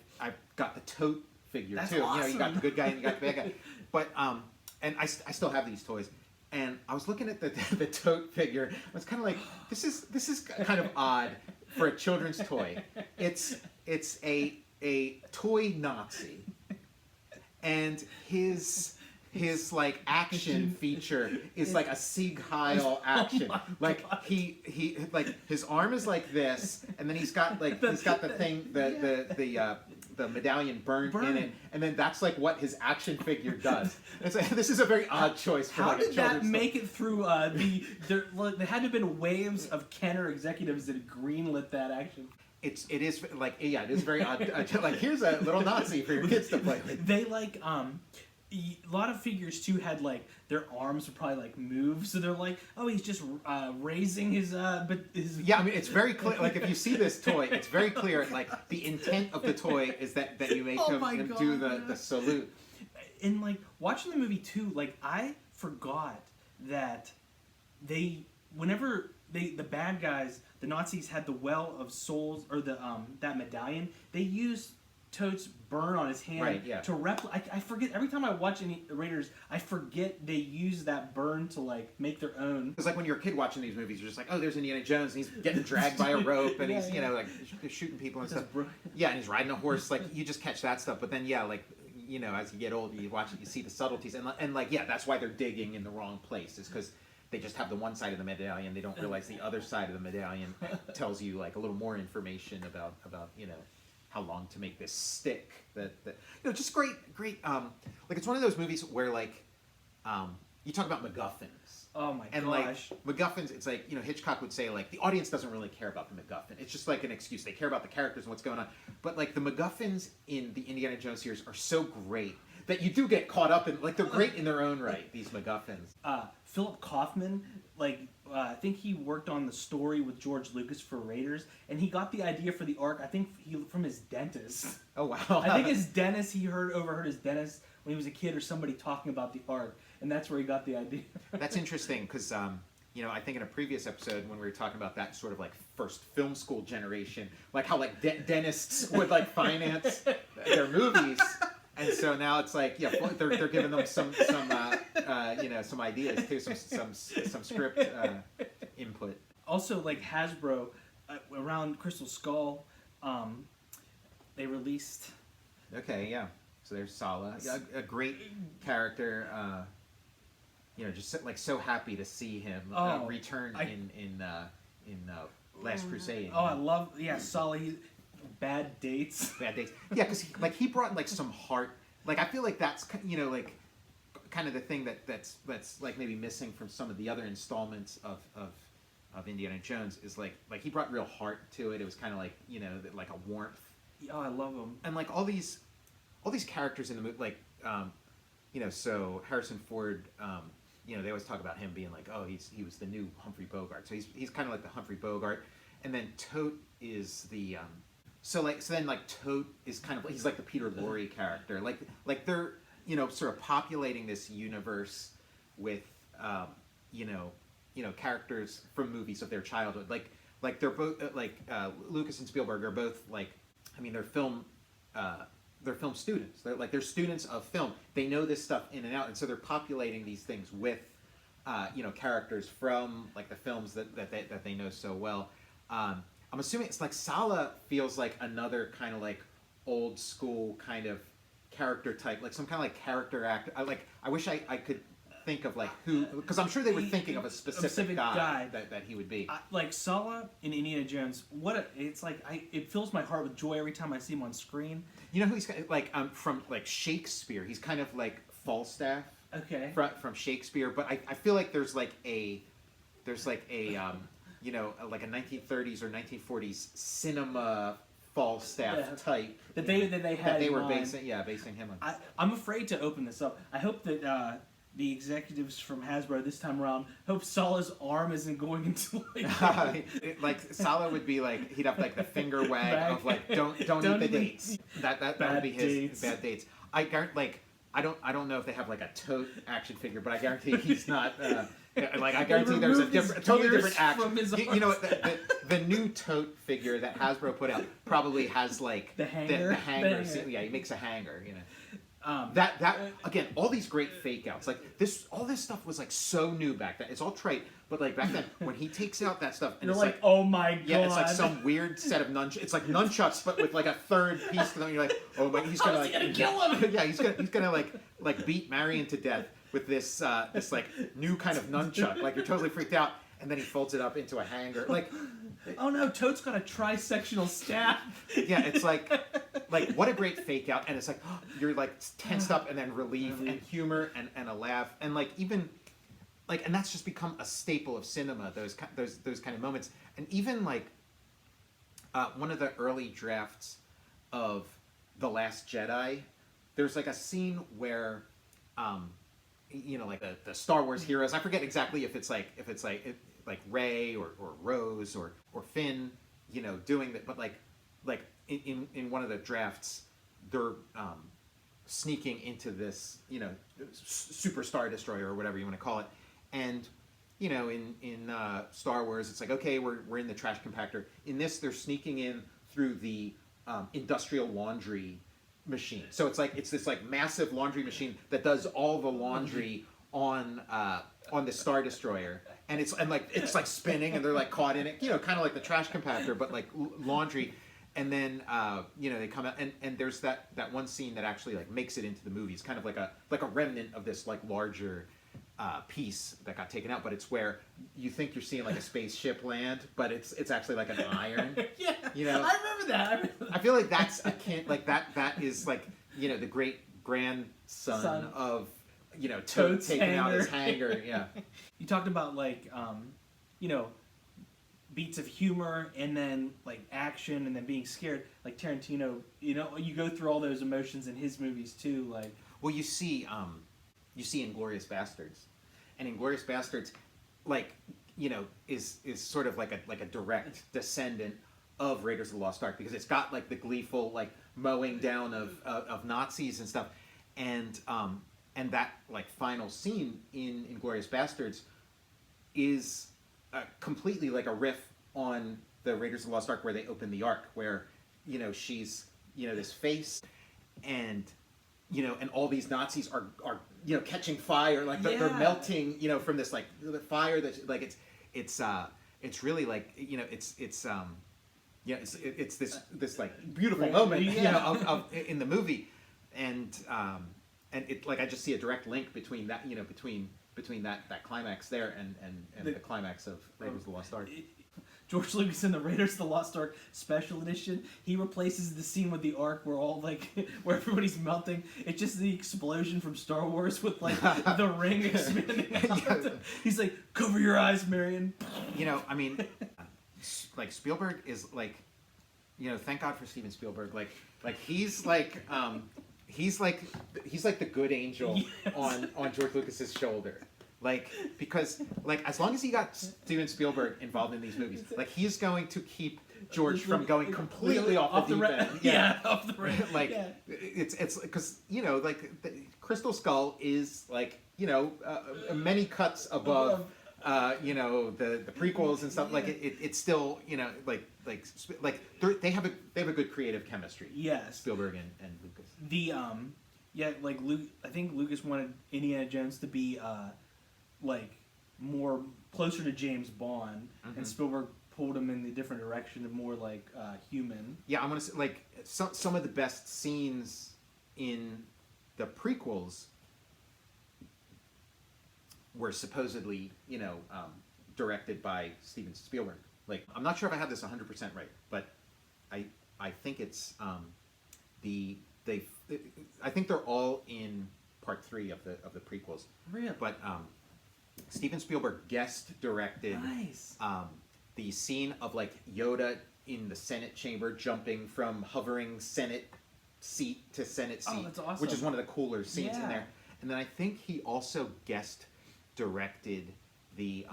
got the tote figure too. Awesome. You got the good guy and you got the bad guy. But and I still have these toys. And I was looking at the tote figure. I was kind of like, this is kind of odd for a children's toy. It's a toy Nazi, and his like action feature is like a Sieg Heil action. Like he like his arm is like this, and then he's got the thing the medallion burned in it, and then that's like what his action figure does. It's like, this is a very odd choice for How like a did that children's make toy. it through there had to have been waves of Kenner executives that greenlit that action. It is very odd. Like here's a little Nazi for your kids to play with. They like a lot of figures too had like their arms would probably like move, so they're like, oh, he's just raising his Yeah, I mean it's very clear. Like if you see this toy, it's very clear. Like the intent of the toy is that you make him do the salute. And like watching the movie too, like I forgot that whenever the bad guys, the Nazis had the Well of Souls or the that medallion, they used Toad's burn on his hand to replicate. I forget every time I watch any Raiders, I forget they use that burn to like make their own. It's like when you're a kid watching these movies, you're just like, oh, there's Indiana Jones, and he's getting dragged by a rope, and he's like shooting people and stuff. Yeah, and he's riding a horse. Like you just catch that stuff, but then like as you get older, you watch it, you see the subtleties, and like that's why they're digging in the wrong place, is because they just have the one side of the medallion. They don't realize the other side of the medallion tells you like a little more information about how long to make this stick. That just great. Like it's one of those movies where like you talk about MacGuffins. Oh my and gosh. Like MacGuffins, it's like Hitchcock would say like the audience doesn't really care about the MacGuffin. It's just like an excuse. They care about the characters and what's going on. But like the MacGuffins in the Indiana Jones series are so great that you do get caught up in, like they're great in their own right, these MacGuffins. Philip Kaufman, I think he worked on the story with George Lucas for Raiders, and he got the idea for the Ark, I think from his dentist. Oh wow. I think his dentist, he overheard his dentist when he was a kid or somebody talking about the Ark, and that's where he got the idea. That's interesting, because I think in a previous episode when we were talking about that sort of like first film school generation, like how like dentists would like finance their movies. And so now it's like, they're giving them some ideas too, some script input. Also, like Hasbro, around Crystal Skull, they released. Okay, yeah. So there's Sala, a great character. Just like so happy to see him return in Last Crusade. Oh, I love Sala. Bad dates. Bad dates. Yeah, because he brought like some heart. Like I feel like that's like kind of the thing that's like maybe missing from some of the other installments of Indiana Jones is like he brought real heart to it. It was kind of like like a warmth. Oh, I love him. And like all these characters in the movie, like so Harrison Ford. They always talk about him being like, oh, he was the new Humphrey Bogart. So he's kind of like the Humphrey Bogart, and then Tote is the. So then Tote is kind of he's like the Peter Lorre character. Like they're sort of populating this universe with characters from movies of their childhood. Like they're both Lucas and Spielberg are both they're film students. They're students of film. They know this stuff in and out, and so they're populating these things with characters from like the films that they know so well. I'm assuming it's like Sala feels like another kind of like old school kind of character type, like some kind of like character actor. I wish I could think of like who, because I'm sure they were thinking of a specific guy that he would be. Like Sala in Indiana Jones, it fills my heart with joy every time I see him on screen. You know who he's like from like Shakespeare. He's kind of like Falstaff. Okay. From Shakespeare, but I feel like there's like a like a 1930s or 1940s cinema Falstaff type that they had that they were basing him on. I'm afraid to open this up. I hope that the executives from Hasbro this time around hope Salah's arm isn't going into like like Salah would be like, he'd have like the finger wag of like, don't eat the dates. That would be his bad dates. I guarantee, like, I don't know if they have like a tote action figure, but I guarantee he's not. Like, I guarantee there's a totally different action. You know what? The new tote figure that Hasbro put out probably has like the hanger. The hanger. Yeah, he makes a hanger. You know. That again, all these great fake outs, like all this stuff was like so new back then. It's all trite, but like back then when he takes out that stuff, and you're it's like, oh my god, yeah, it's like some weird set of nunchucks. It's like nunchucks, but with like a third piece to them. You're like, oh my, he's gonna gonna kill him. Yeah, he's gonna like beat Marion to death with this like new kind of nunchuck. Like, you're totally freaked out, and then he folds it up into a hanger. Like, oh no, Toad's got a tri-sectional staff. Yeah, it's like what a great fake out, and it's like, oh, you're like tensed up, and then relief and humor and a laugh, and like even like, and that's just become a staple of cinema. Those kind of moments, and even like one of the early drafts of The Last Jedi, there's like a scene where you know, like the Star Wars heroes. I forget exactly if it's like Rey or Rose or Finn, you know, doing that. But like in one of the drafts, they're sneaking into this, you know, super Star Destroyer or whatever you want to call it, and you know, in Star Wars, it's like, okay, we're in the trash compactor. In this, they're sneaking in through the industrial laundry machine. So it's this like massive laundry machine that does all the laundry on the Star Destroyer, and it's like spinning, and they're like caught in it, you know, kind of like the trash compactor, but like laundry. And then you know, they come out, and there's that one scene that actually like makes it into the movie. It's kind of like a remnant of this like larger piece that got taken out, but it's where you think you're seeing like a spaceship land, but it's actually like an iron. Yeah, you know, I remember that. I feel like that's akin, like that is like, you know, the great grandson of, you know, Toad taking out his hanger. Yeah. You talked about like you know, beats of humor and then like action and then being scared. Like Tarantino, you know, you go through all those emotions in his movies too. Like, well, you see Inglourious Bastards, and Inglourious Bastards, like, you know, is sort of like a direct descendant of Raiders of the Lost Ark, because it's got like the gleeful like mowing down of Nazis and stuff, and that like final scene in Inglourious Bastards is completely like a riff on the Raiders of the Lost Ark, where they open the Ark, where, you know, she's, you know, this face, and, you know, and all these Nazis are you know, catching fire, like they're melting, you know, from this like the fire that like it's really like, you know, it's yeah, it's this like beautiful moment, you know, of in the movie, and it, like, I just see a direct link between that, you know, between that climax there and the climax of Raiders of the Lost Ark. George Lucas in the Raiders of the Lost Ark Special Edition, he replaces the scene with the Ark where all like where everybody's melting. It's just the explosion from Star Wars with like the ring expanding out. Yeah. He's like, cover your eyes, Marion. You know, I mean, like, Spielberg is like, you know, thank God for Steven Spielberg. Like he's like the good angel on George Lucas's shoulder. Like, because like, as long as he got Steven Spielberg involved in these movies, like, he's going to keep George from going completely off the deep end. Yeah, off the rails. Like, it's because, you know, like, the Crystal Skull is like, you know, many cuts above you know, the prequels and stuff. Like, it's still, you know, like they have a good creative chemistry. Yes, Spielberg and Lucas. The yeah, like I think Lucas wanted Indiana Jones to be like more closer to James Bond, and Spielberg pulled him in the different direction of more like human. Yeah, I want to say, like, some of the best scenes in the prequels were supposedly, you know, directed by Steven Spielberg. Like, I'm not sure if I have this 100% right, but I think it's I think they're all in part 3 of the prequels. Really? But Steven Spielberg guest directed the scene of like Yoda in the Senate chamber jumping from hovering Senate seat to Senate seat, that's awesome. which is one of the cooler scenes in there. and then I think he also guest directed the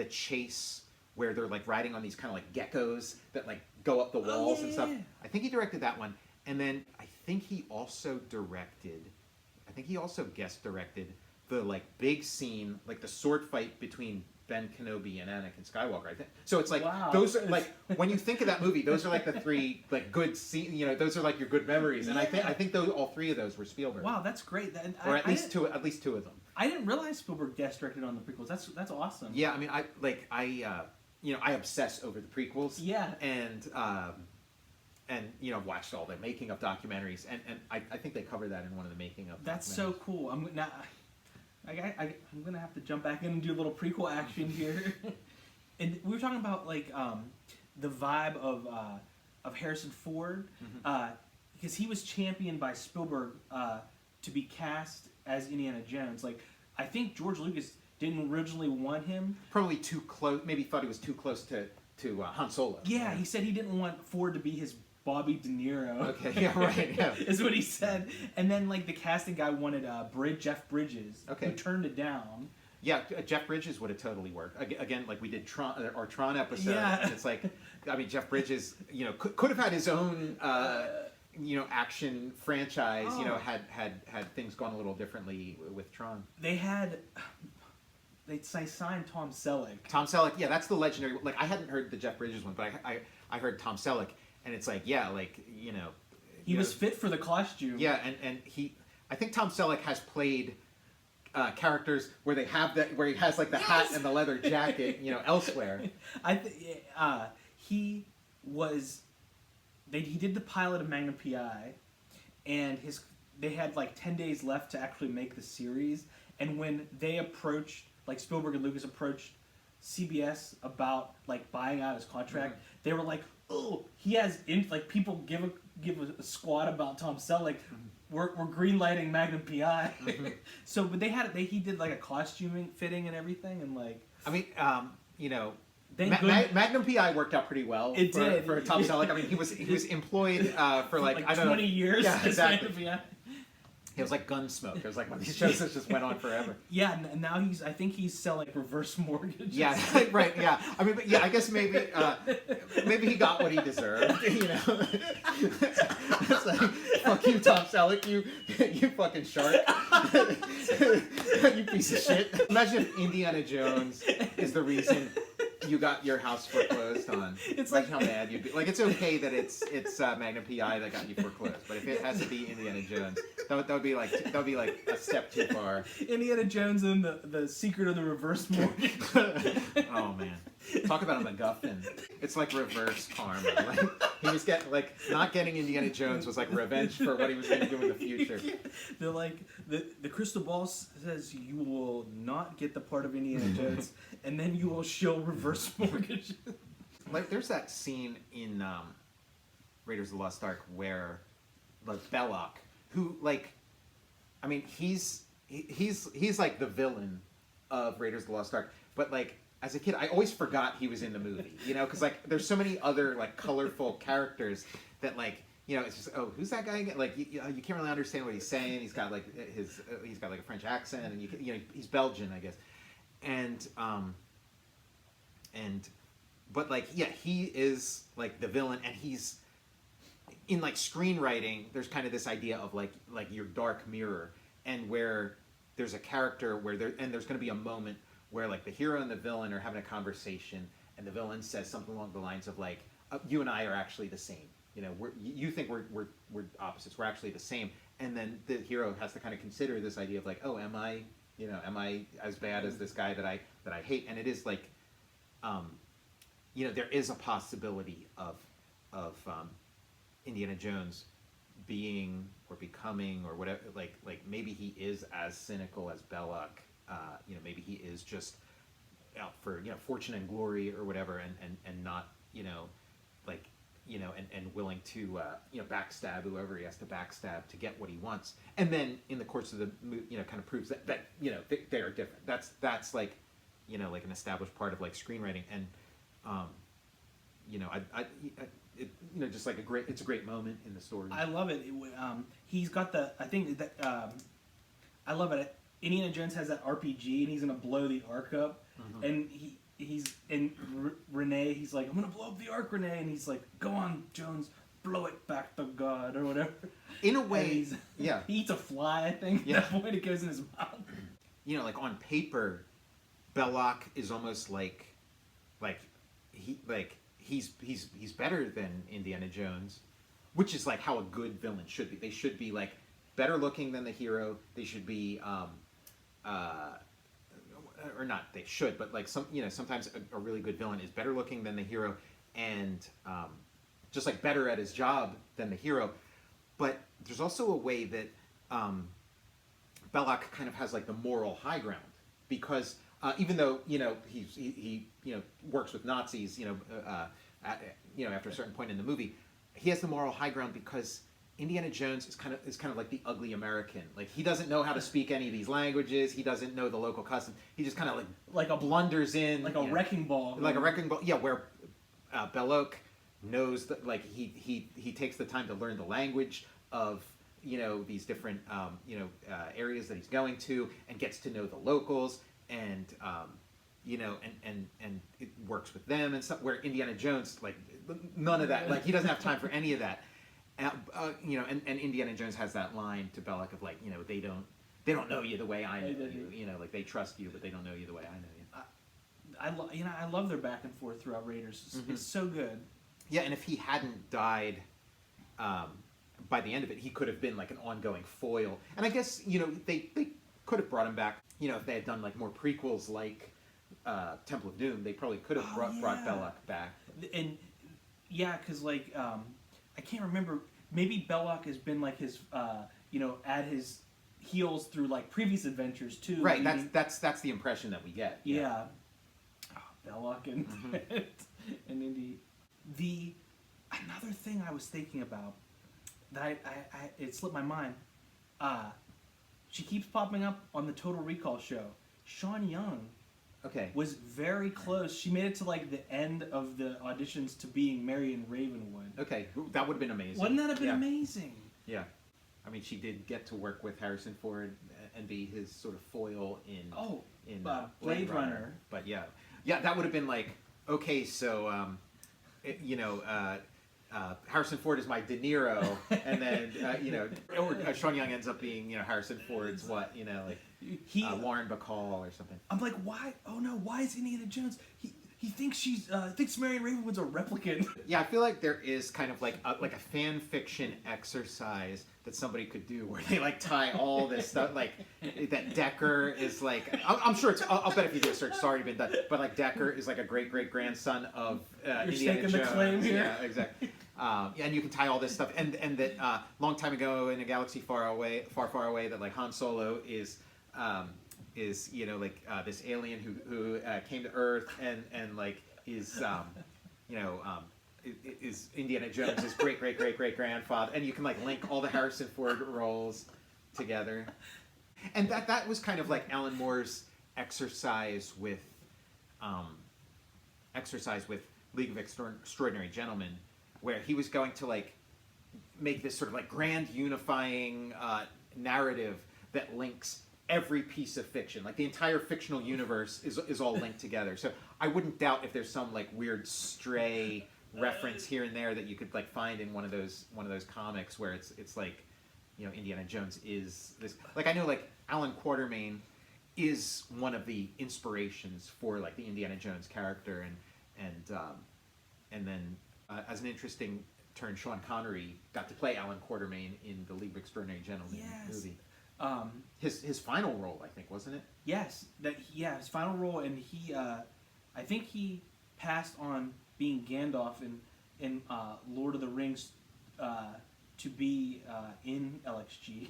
chase where they're like riding on these kind of like geckos that like go up the walls and stuff. I think he directed that one, and then I think he also guest directed the like big scene, like the sword fight between Ben Kenobi and Anakin Skywalker. I think so. It's like those are like when you think of that movie, those are like the three like good scenes. You know, those are like your good memories, and I think those all three of those were Spielberg. Wow, that's great. Or at least two of them. I didn't realize Spielberg guest directed on the prequels. That's awesome. Yeah, I mean, I obsess over the prequels. Yeah, and you know, I've watched all the making of documentaries, and I think they cover that in one of the making of. That's so cool. I'm gonna have to jump back in and do a little prequel action here. And we were talking about like the vibe of Harrison Ford, because he was championed by Spielberg to be cast as Indiana Jones. Like, I think George Lucas didn't originally want him. Probably too close. Maybe thought he was too close to Han Solo. Yeah, he said he didn't want Ford to be his Bobby De Niro. Okay, yeah, right. Yeah. Is what he said. And then like the casting guy wanted Jeff Bridges, who turned it down. Yeah, Jeff Bridges would have totally worked. Again, like we did our Tron episode. Yeah. And it's like, I mean, Jeff Bridges, you know, could have had his own, you know, action franchise. You know, had things gone a little differently with Tron. They signed Tom Selleck. Tom Selleck, yeah, that's the legendary. Like I hadn't heard the Jeff Bridges one, but I heard Tom Selleck, and it's like, yeah, like you know, he was fit for the costume. Yeah, and I think Tom Selleck has played characters where they have that, where he has like the hat and the leather jacket, you know, elsewhere. He did the pilot of Magnum PI, and they had like 10 days left to actually make the series. And when they approached, like Spielberg and Lucas approached CBS about like buying out his contract, they were like, "Oh, he has like people give a squat about Tom Selleck. We're greenlighting Magnum PI." So, but he did like a costuming fitting and everything, and like I mean, you know. Magnum PI worked out pretty well. It did for Tom Selleck. I mean, he was employed for like I don't 20 know, years. Yeah, exactly. It was like Gunsmoke. It was like one of these shows that just went on forever. Yeah, and now I think he's selling reverse mortgages. Yeah, right. Yeah, I mean, but yeah, I guess maybe he got what he deserved. You know, it's like, fuck you, Tom Selleck, you fucking shark, you piece of shit. Imagine if Indiana Jones is the reason you got your house foreclosed on. It's like how mad you'd be. Like it's okay that it's Magnum PI that got you foreclosed, but if it has to be Indiana Jones, that would be like a step too far. Indiana Jones and the secret of the reverse mortgage. Oh man, talk about a MacGuffin. It's like reverse karma. Like he was not getting Indiana Jones was like revenge for what he was going to do in the future. They're like the crystal ball says you will not get the part of Indiana Jones, and then you will show reverse mortgage. Like there's that scene in Raiders of the Lost Ark where like Belloc, who like, I mean he's like the villain of Raiders of the Lost Ark, but like as a kid I always forgot he was in the movie, you know, because like there's so many other like colorful characters that like, you know, it's just, oh, who's that guy again? Like you can't really understand what he's saying. He's got like he's got like a French accent, and you know he's Belgian, I guess, and but like yeah, he is like the villain, and he's in like screenwriting. There's kind of this idea of like your dark mirror, and where there's a character where there's going to be a moment where like the hero and the villain are having a conversation, and the villain says something along the lines of like, "You and I are actually the same. You know, you think we're opposites. We're actually the same." And then the hero has to kind of consider this idea of like, "Oh, am I as bad as this guy that I hate?" And it is like, you know, there is a possibility of Indiana Jones being or becoming or whatever, like maybe he is as cynical as Belloc. You know, maybe he is just out for, you know, fortune and glory or whatever, and not, you know, like, you know, and willing to you know, backstab whoever he has to backstab to get what he wants. And then in the course of the movie, you know, kind of proves that you know they are different. That's like, you know, like an established part of like screenwriting. And you know, you know, just like it's a great moment in the story. I love it. He's got I think that I love it. Indiana Jones has that RPG, and he's gonna blow the Ark up, and Renee, he's like, I'm gonna blow up the Ark, Renee, and he's like, go on, Jones, blow it back to God or whatever. In a way, yeah. He eats a fly, I think. Yeah. At that point, it goes in his mouth. You know, like on paper, Belloc is almost like he's better than Indiana Jones, which is like how a good villain should be. They should be like better looking than the hero. They should be or not they should, but like sometimes a really good villain is better looking than the hero, and just like better at his job than the hero. But there's also a way that Belloc kind of has like the moral high ground, because even though he works with Nazis, after a certain point in the movie, he has the moral high ground because Indiana Jones is kind of like the ugly American. Like, he doesn't know how to speak any of these languages. He doesn't know the local custom. He just kind of blunders in, like a wrecking ball. Like a wrecking ball. Yeah, where Belloc knows that, like, he takes the time to learn the language of these different areas that he's going to, and gets to know the locals, and and it works with them and stuff. Where Indiana Jones, like, none of that. Like, he doesn't have time for any of that. And Indiana Jones has that line to Belloc of like, they don't know you the way I know you. Like, they trust you, but they don't know you the way I know you. I love their back and forth throughout Raiders. It's so good. Yeah, and if he hadn't died by the end of it, he could have been like an ongoing foil. And I guess they could have brought him back. If they had done like more prequels like Temple of Doom, they probably could have brought Belloc back. And yeah, because like I can't remember. Maybe Belloc has been like his, at his heels through like previous adventures too. Right. That's the impression that we get. Yeah. Oh, Belloc and and Indy. Another thing I was thinking about that I it slipped my mind. She keeps popping up on the Total Recall show. Sean Young. Okay. Was very close. She made it to like the end of the auditions to being Marion Ravenwood. Okay, that would have been amazing. Wouldn't that have been amazing? Yeah. I mean, she did get to work with Harrison Ford and be his sort of foil in Blade Runner. But yeah, that would have been like, okay, so Harrison Ford is my De Niro, and then Sean Young ends up being Harrison Ford's Lauren Bacall or something. I'm like, why? Oh no, why is Indiana Jones? He thinks thinks Marion Ravenwood's a replicant. Yeah, I feel like there is kind of like a fan fiction exercise that somebody could do where they like tie all this stuff, like that Decker is like, I'm sure I'll bet if you do a search, it's already been done, but like Decker is like a great grandson of Indiana Jones. The claim here. Yeah, exactly. And you can tie all this stuff, and that long time ago in a galaxy far away, that like Han Solo is this alien who came to Earth and like is is Indiana Jones' great grandfather, and you can like link all the Harrison Ford roles together, and that was kind of like Alan Moore's exercise with League of Extraordinary Gentlemen, where he was going to like make this sort of like grand unifying narrative that links every piece of fiction, like the entire fictional universe is all linked together. So I wouldn't doubt if there's some like weird stray reference here and there that you could like find in one of those comics where it's like Indiana Jones is this, like, I know like Alan Quatermain is one of the inspirations for like the Indiana Jones character, and then as an interesting turn, Sean Connery got to play Alan Quatermain in the League of Extraordinary Gentlemen movie. His final role, I think, wasn't it? Yes, his final role, and he, I think he passed on being Gandalf in Lord of the Rings to be in LXG.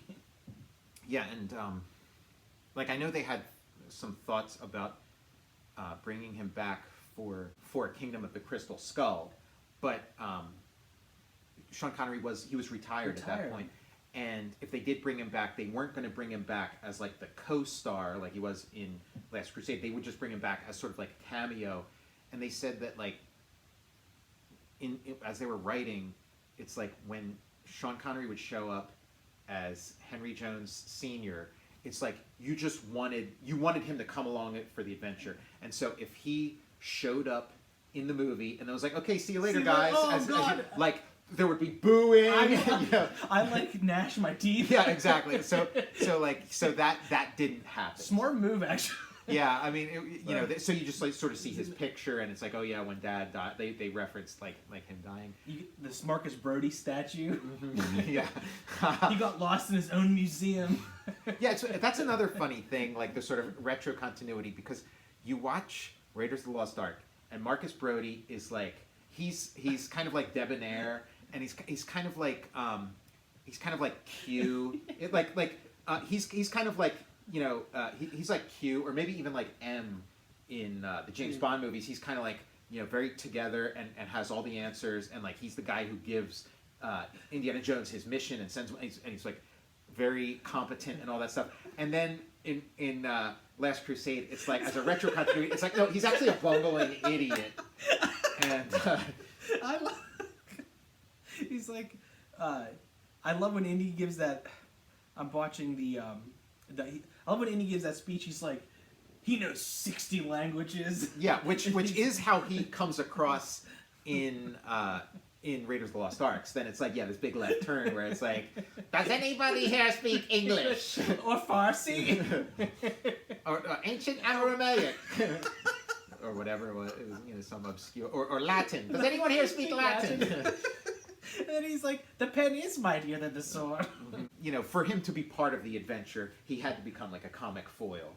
Yeah, and like I know they had some thoughts about bringing him back for Kingdom of the Crystal Skull, but Sean Connery was retired at that point. And if they did bring him back, they weren't going to bring him back as like the co-star like he was in Last Crusade. They would just bring him back as sort of like a cameo. And they said that like as they were writing, it's like when Sean Connery would show up as Henry Jones Sr., it's like you wanted him to come along for the adventure, and so if he showed up in the movie and it was like, okay, see you later, guys, like there would be booing. I like gnash my teeth. Yeah, exactly. So that didn't happen. Smart move, actually. Yeah, I mean, so you just like sort of see his picture, and it's like, oh yeah, when Dad died, they referenced like him dying. This Marcus Brody statue. Yeah, he got lost in his own museum. Yeah, that's another funny thing, like the sort of retro continuity, because you watch Raiders of the Lost Ark, and Marcus Brody is like he's kind of like debonair, and he's kind of like Q, he's kind of like. He's like Q, or maybe even like M in the James Bond movies. He's kind of like, very together and has all the answers, and like he's the guy who gives Indiana Jones his mission and sends, and he's like very competent and all that stuff. And then in Last Crusade, it's like, as a retro continuity, it's like, no, he's actually a bungling idiot. And he's like, I love when Indy gives that. I'm watching I love when Indy gives that speech. He's like, he knows 60 languages. Yeah, which is how he comes across in Raiders of the Lost Ark. Then it's like, yeah, this big left turn where it's like, does anybody here speak English or Farsi or ancient Aramaic or whatever it was, some obscure or Latin? Does anyone here speak Latin? And then he's like, the pen is mightier than the sword. For him to be part of the adventure, he had to become like a comic foil.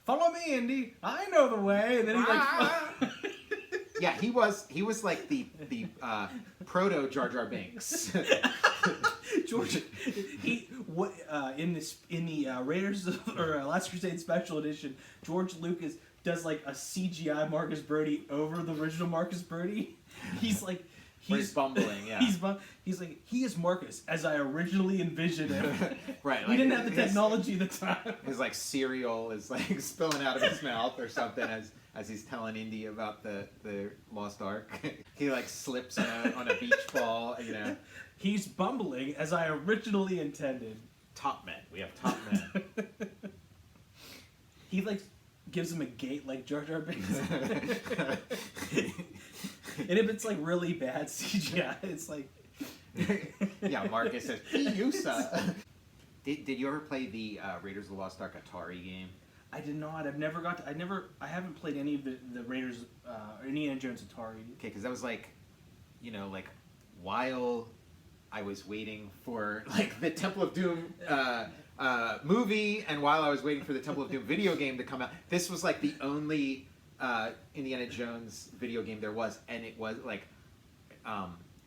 Follow me, Indy. I know the way. And then he's like, yeah, he was like the proto Jar Jar Binks. George, in the Raiders or Last Crusade Special Edition, George Lucas does like a CGI Marcus Brody over the original Marcus Brody. He's like. He's bumbling, yeah. He's like, he is Marcus, as I originally envisioned him. Right. We didn't have the technology at the time. His like cereal is like spilling out of his mouth or something as he's telling Indy about the Lost Ark. He like slips on a beach ball, He's bumbling, as I originally intended. Top men. We have top men. He like gives him a gate like Jar Jar Binks. And if it's like really bad CGI, it's like yeah, Marcus says Piusa. Did you ever play the Raiders of the Lost Ark Atari game? I did not. I haven't played any of the Raiders or Indiana Jones Atari. Okay, because that was like, while I was waiting for like the Temple of Doom movie, and while I was waiting for the Temple of Doom video game to come out, this was like the only Indiana Jones video game there was, and it was like,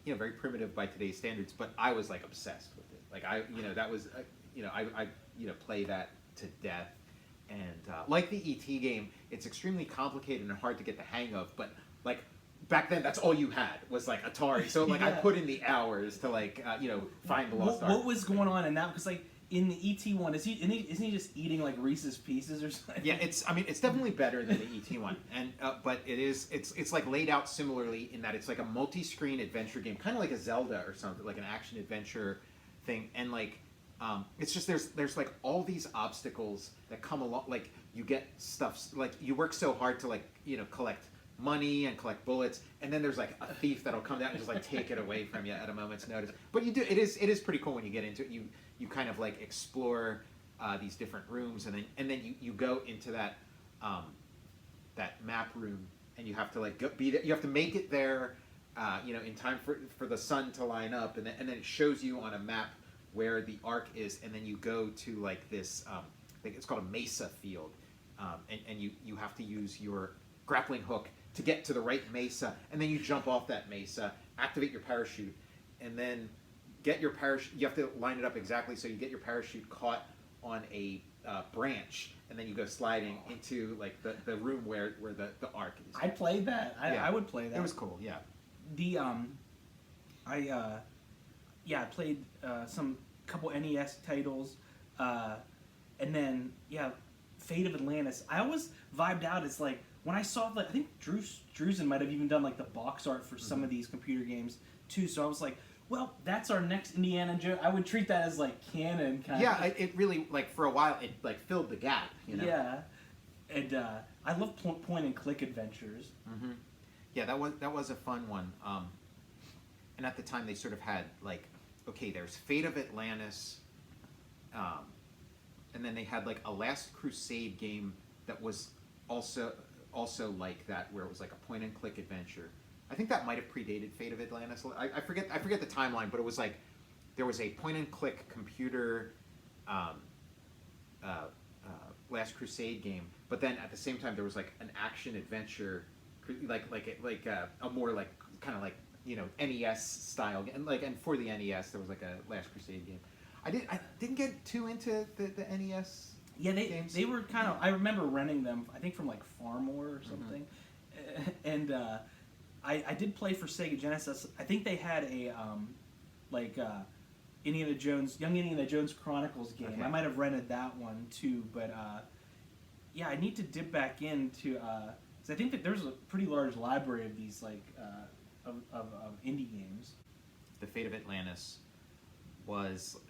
very primitive by today's standards, but I was like obsessed with it. Like that was, I play that to death, and like the ET game, it's extremely complicated and hard to get the hang of, but like back then, that's all you had was like Atari. So like I put in the hours to like find the Lost Ark. What was going on in that? Because like in the ET one, isn't he just eating like Reese's Pieces or something? Yeah, it's definitely better than the ET one, and but it's like laid out similarly in that it's like a multi-screen adventure game, kind of like a Zelda or something, like an action adventure thing, and like it's just there's like all these obstacles that come along, like you get stuff, like you work so hard to like collect money and collect bullets, and then there's like a thief that'll come down and just like take it away from you at a moment's notice. But it is pretty cool when you get into it. You kind of like explore these different rooms, and then you go into that map room, and you have to like be there. You have to make it there, in time for the sun to line up, and then it shows you on a map where the Ark is, and then you go to like this, I think it's called a mesa field, and you have to use your grappling hook to get to the right mesa, and then you jump off that mesa, activate your parachute, and then get your parachute. You have to line it up exactly so you get your parachute caught on a branch, and then you go sliding into like the room where the Ark is. I played that. I would play that. It was cool. Yeah. I played some couple NES titles, and then Fate of Atlantis. I always vibed out as like when I saw like I think Drusen might have even done like the box art for some of these computer games too. So I was like, Well, that's our next Indiana Jones. I would treat that as like canon kind Yeah, of. it really like for a while it like filled the gap. You know. Yeah, and I love point and click adventures. Mm-hmm. Yeah, that was a fun one. And at the time they sort of had like, okay, there's Fate of Atlantis, and then they had like a Last Crusade game that was also like that, where it was like a point and click adventure. I think that might have predated Fate of Atlantis. I forget the timeline, but it was like there was a point and click computer Last Crusade game, but then at the same time there was like an action adventure, like a more like kind of like, you know, NES style, and for the NES there was like a Last Crusade game. I didn't get too into the NES. Yeah, games. they were kind of. I remember renting them. I think from like Farmore or something, and I did play for Sega Genesis. I think they had a Young Indiana Jones Chronicles game. Okay. I might have rented that one too, but yeah, I need to dip back into because I think that there's a pretty large library of these of indie games. The Fate of Atlantis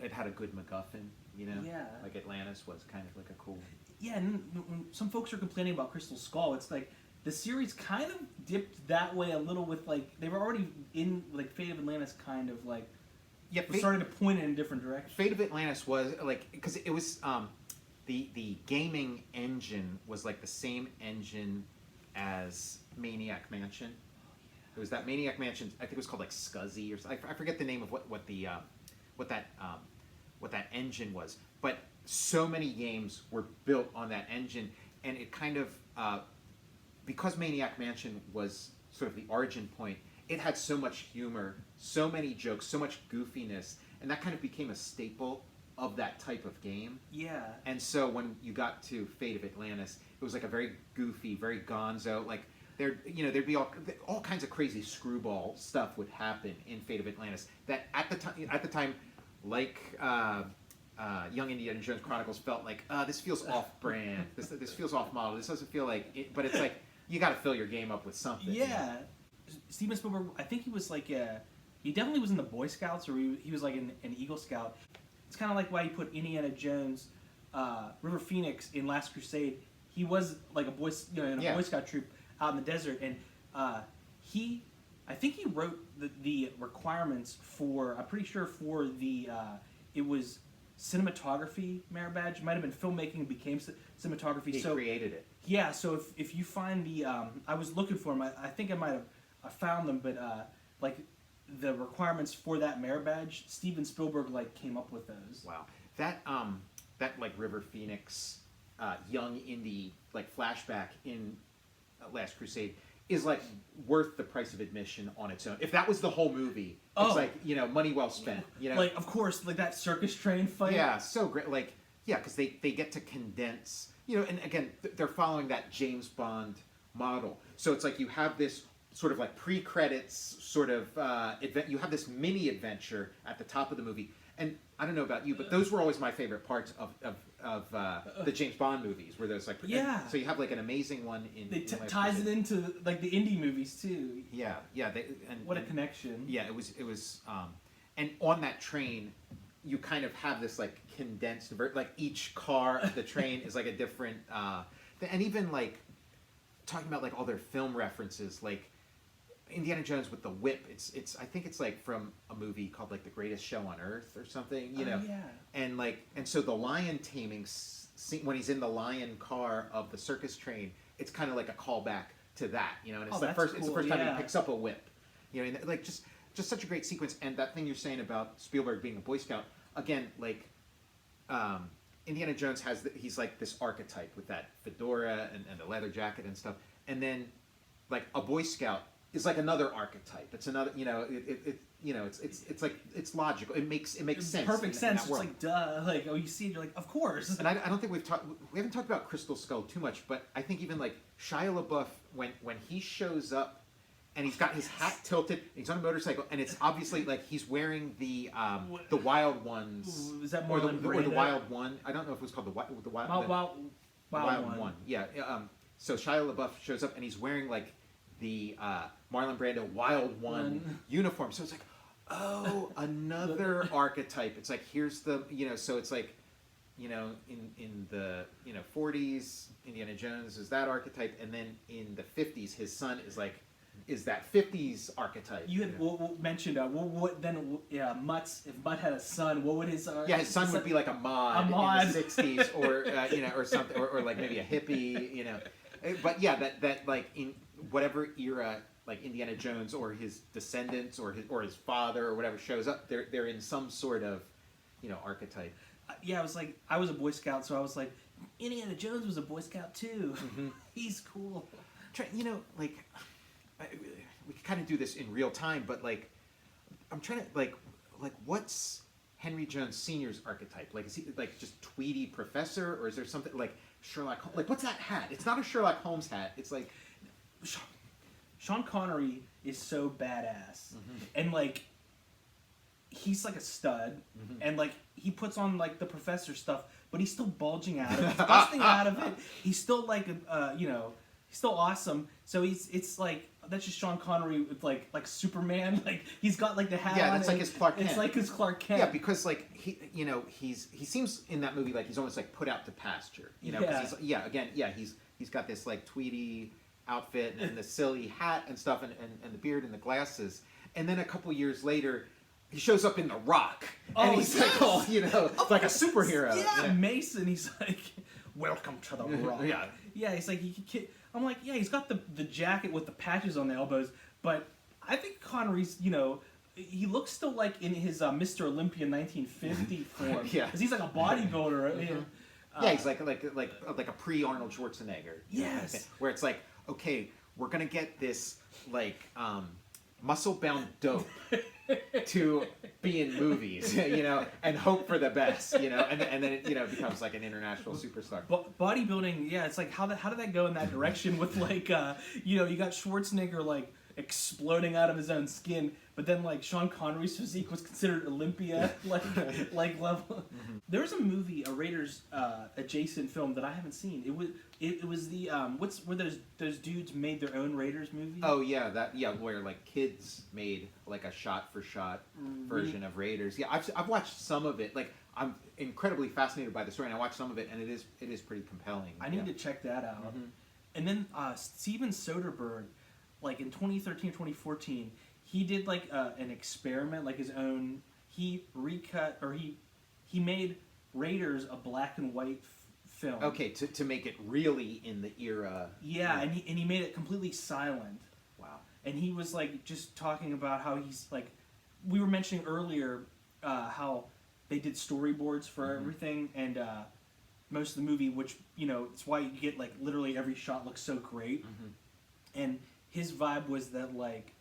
it had a good MacGuffin, you know? Yeah. Like Atlantis was kind of like a cool... Yeah, and when some folks are complaining about Crystal Skull, it's like the series kind of dipped that way a little with like they were already in like Fate of Atlantis kind of like starting to point in a different direction. Fate of Atlantis was like, because it was the gaming engine was like the same engine as Maniac Mansion. It was that Maniac Mansion. I think it was called like Scuzzy or something. I forget the name of what that engine was. But so many games were built on that engine, and it kind of because Maniac Mansion was sort of the origin point. It had so much humor, so many jokes, so much goofiness, and that kind of became a staple of that type of game. Yeah. And so when you got to Fate of Atlantis, it was like a very goofy, very gonzo, like there'd be all kinds of crazy screwball stuff would happen in Fate of Atlantis that at the time, like Young Indiana Jones Chronicles felt like this feels off-brand, this feels off-model, this doesn't feel like it, but it's like you got to fill your game up with something. Yeah. You know? Steven Spielberg, I think he was like he definitely was in the Boy Scouts, or he was like an Eagle Scout. It's kind of like why he put Indiana Jones, River Phoenix in Last Crusade. He was like a Boy Scout troop out in the desert, and I think he wrote the requirements for, I'm pretty sure for the, it was cinematography merit badge. It might have been filmmaking and became cinematography. He created it. Yeah, so if you find the, I was looking for them, I think I might have found them, but like the requirements for that merit badge, Steven Spielberg like came up with those. Wow. That like River Phoenix, young indie like flashback in Last Crusade is like worth the price of admission on its own. If that was the whole movie, it's like, you know, money well spent. You know, like of course, like that circus train fight. Yeah, so great. Like, yeah, because they get to condense. You know, and again, they're following that James Bond model. So it's like you have this sort of like pre-credits sort of event. You have this mini adventure at the top of the movie. And I don't know about you, but those were always my favorite parts of the James Bond movies, where there's like, yeah. So you have like an amazing one in. It ties it into like the indie movies too. Yeah. What a connection. Yeah, it was, and on that train, you kind of have this like condensed, like each car of the train is like a different, and even like talking about like all their film references, like Indiana Jones with the whip. It's I think it's like from a movie called like The Greatest Show on Earth or something, you know. Yeah. And so the lion taming scene, when he's in the lion car of the circus train, it's kind of like a callback to that, you know. And it's it's the first time he picks up a whip, you know, and like just such a great sequence. And that thing you're saying about Spielberg being a Boy Scout, again, like Indiana Jones he's like this archetype with that fedora and the leather jacket and stuff, and then like a Boy Scout is like another archetype. It's another, you know, it's like, it's logical. It makes sense. Perfect sense. It's like, duh. Like, you see it, you're like, of course. And I don't think we haven't talked about Crystal Skull too much, but I think even like Shia LaBeouf, when he shows up and he's got his hat tilted, and he's on a motorcycle, and it's obviously like he's wearing the Wild Ones. Is that or more the Wild One? I don't know if it was called the Wild One. Yeah. So Shia LaBeouf shows up and he's wearing like the Marlon Brando Wild One uniform. So it's like, Oh, another archetype. It's like here's the so it's like in the 40s Indiana Jones is that archetype, and then in the 50s his son is that 50s archetype. You had mentioned what then? Yeah, Mutt's, if Mutt had a son, what would his? His son would be like a mod, in the 60s, or or something, or like maybe a hippie, But yeah, that like in whatever era, like Indiana Jones or his descendants or his father or whatever shows up, they're in some sort of archetype. Yeah, I was a Boy Scout, so I was like, Indiana Jones was a Boy Scout too. Mm-hmm. He's cool. Like we could kind of do this in real time, but like I'm trying to like what's Henry Jones Sr.'s archetype? Like is he like just tweedy professor, or is there something like Sherlock Holmes? Like what's that hat? It's not a Sherlock Holmes hat. It's like Sean Connery is so badass, and like he's like a stud, and like he puts on like the professor stuff, but he's still bulging out of it, he's busting out of it. He's still like he's still awesome. So it's like that's just Sean Connery with like Superman. Like he's got like the hat. Yeah, on that's like his Clark Kent. It's like his Clark Kent. Yeah, because like he seems in that movie like he's almost like put out to pasture. He's got this like tweedy outfit and the silly hat and stuff and the beard and the glasses, and then a couple years later he shows up in The Rock and he's like like a superhero. Yeah, Mason. He's like, welcome to The Rock. Yeah, he's like I'm like, yeah, he's got the jacket with the patches on the elbows, but I think Connery's he looks still like in his Mr. Olympia 1950 form. Yeah, because he's like a bodybuilder. He's like a pre-Arnold Schwarzenegger. Yes, where it's like, okay, we're gonna get this like muscle-bound dope to be in movies, and hope for the best, and then it becomes like an international superstar. Bodybuilding, yeah, it's like how did that go in that direction with like you got Schwarzenegger like exploding out of his own skin, but then like Sean Connery's physique was considered Olympia like level. There was a movie, a Raiders adjacent film that I haven't seen. It was the where those dudes made their own Raiders movie. Oh yeah, where like kids made like a shot for shot version of Raiders. Yeah, I've watched some of it. Like I'm incredibly fascinated by the story, and I watched some of it, and it is pretty compelling. I need to check that out. And then Steven Soderbergh, like in 2013 or 2014, he did like an experiment, like his own. He recut or he made Raiders a black and white film. Okay, to make it really in the era. Yeah, and he made it completely silent. Wow. And he was like just talking about how he's like, we were mentioning earlier how they did storyboards for everything, and most of the movie, which it's why you get like literally every shot looks so great. And his vibe was that like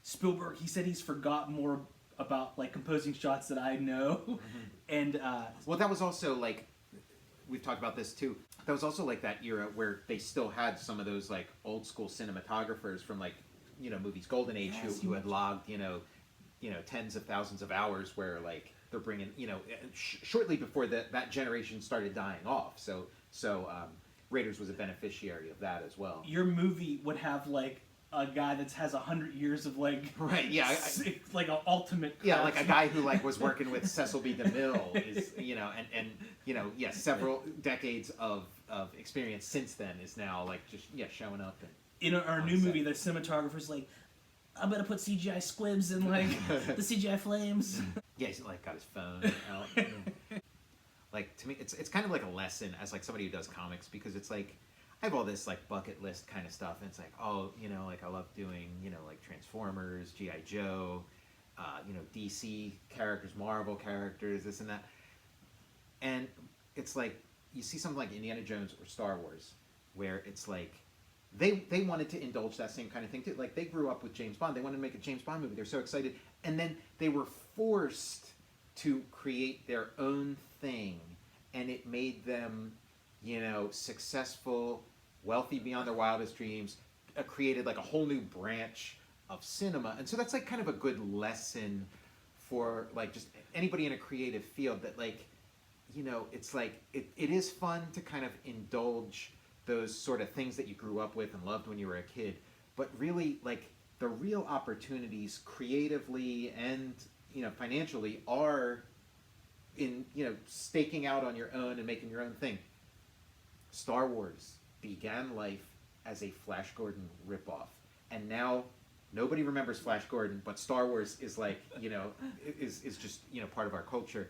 Spielberg, he said he's forgotten more about like composing shots that I know. And well, that was also like, we've talked about this too, that was also like that era where they still had some of those like old school cinematographers from like movies golden age who had logged tens of thousands of hours, where like they're bringing shortly before that generation started dying off, so Raiders was a beneficiary of that as well. Your movie would have like a guy that has 100 years of like like an ultimate like a guy who like was working with Cecil B. DeMille is and several decades of experience since then is now like just showing up in our new movie. The cinematographer's like, I'm gonna put CGI squibs in like the CGI flames. Yeah, he's like got his phone out. Like to me, it's kind of like a lesson as like somebody who does comics, because it's like I have all this like bucket list kind of stuff, and it's like, oh, like I love doing like Transformers, G.I. Joe, DC characters, Marvel characters, this and that, and it's like you see something like Indiana Jones or Star Wars, where it's like they wanted to indulge that same kind of thing too. Like they grew up with James Bond, they wanted to make a James Bond movie, they're so excited, and then they were forced to create their own thing, and it made them successful, wealthy beyond their wildest dreams, created like a whole new branch of cinema. And so that's like kind of a good lesson for like just anybody in a creative field, that like it's like it is fun to kind of indulge those sort of things that you grew up with and loved when you were a kid, but really like the real opportunities creatively and financially are in staking out on your own and making your own thing. Star Wars began life as a Flash Gordon ripoff, and now nobody remembers Flash Gordon, but Star Wars is like is just part of our culture.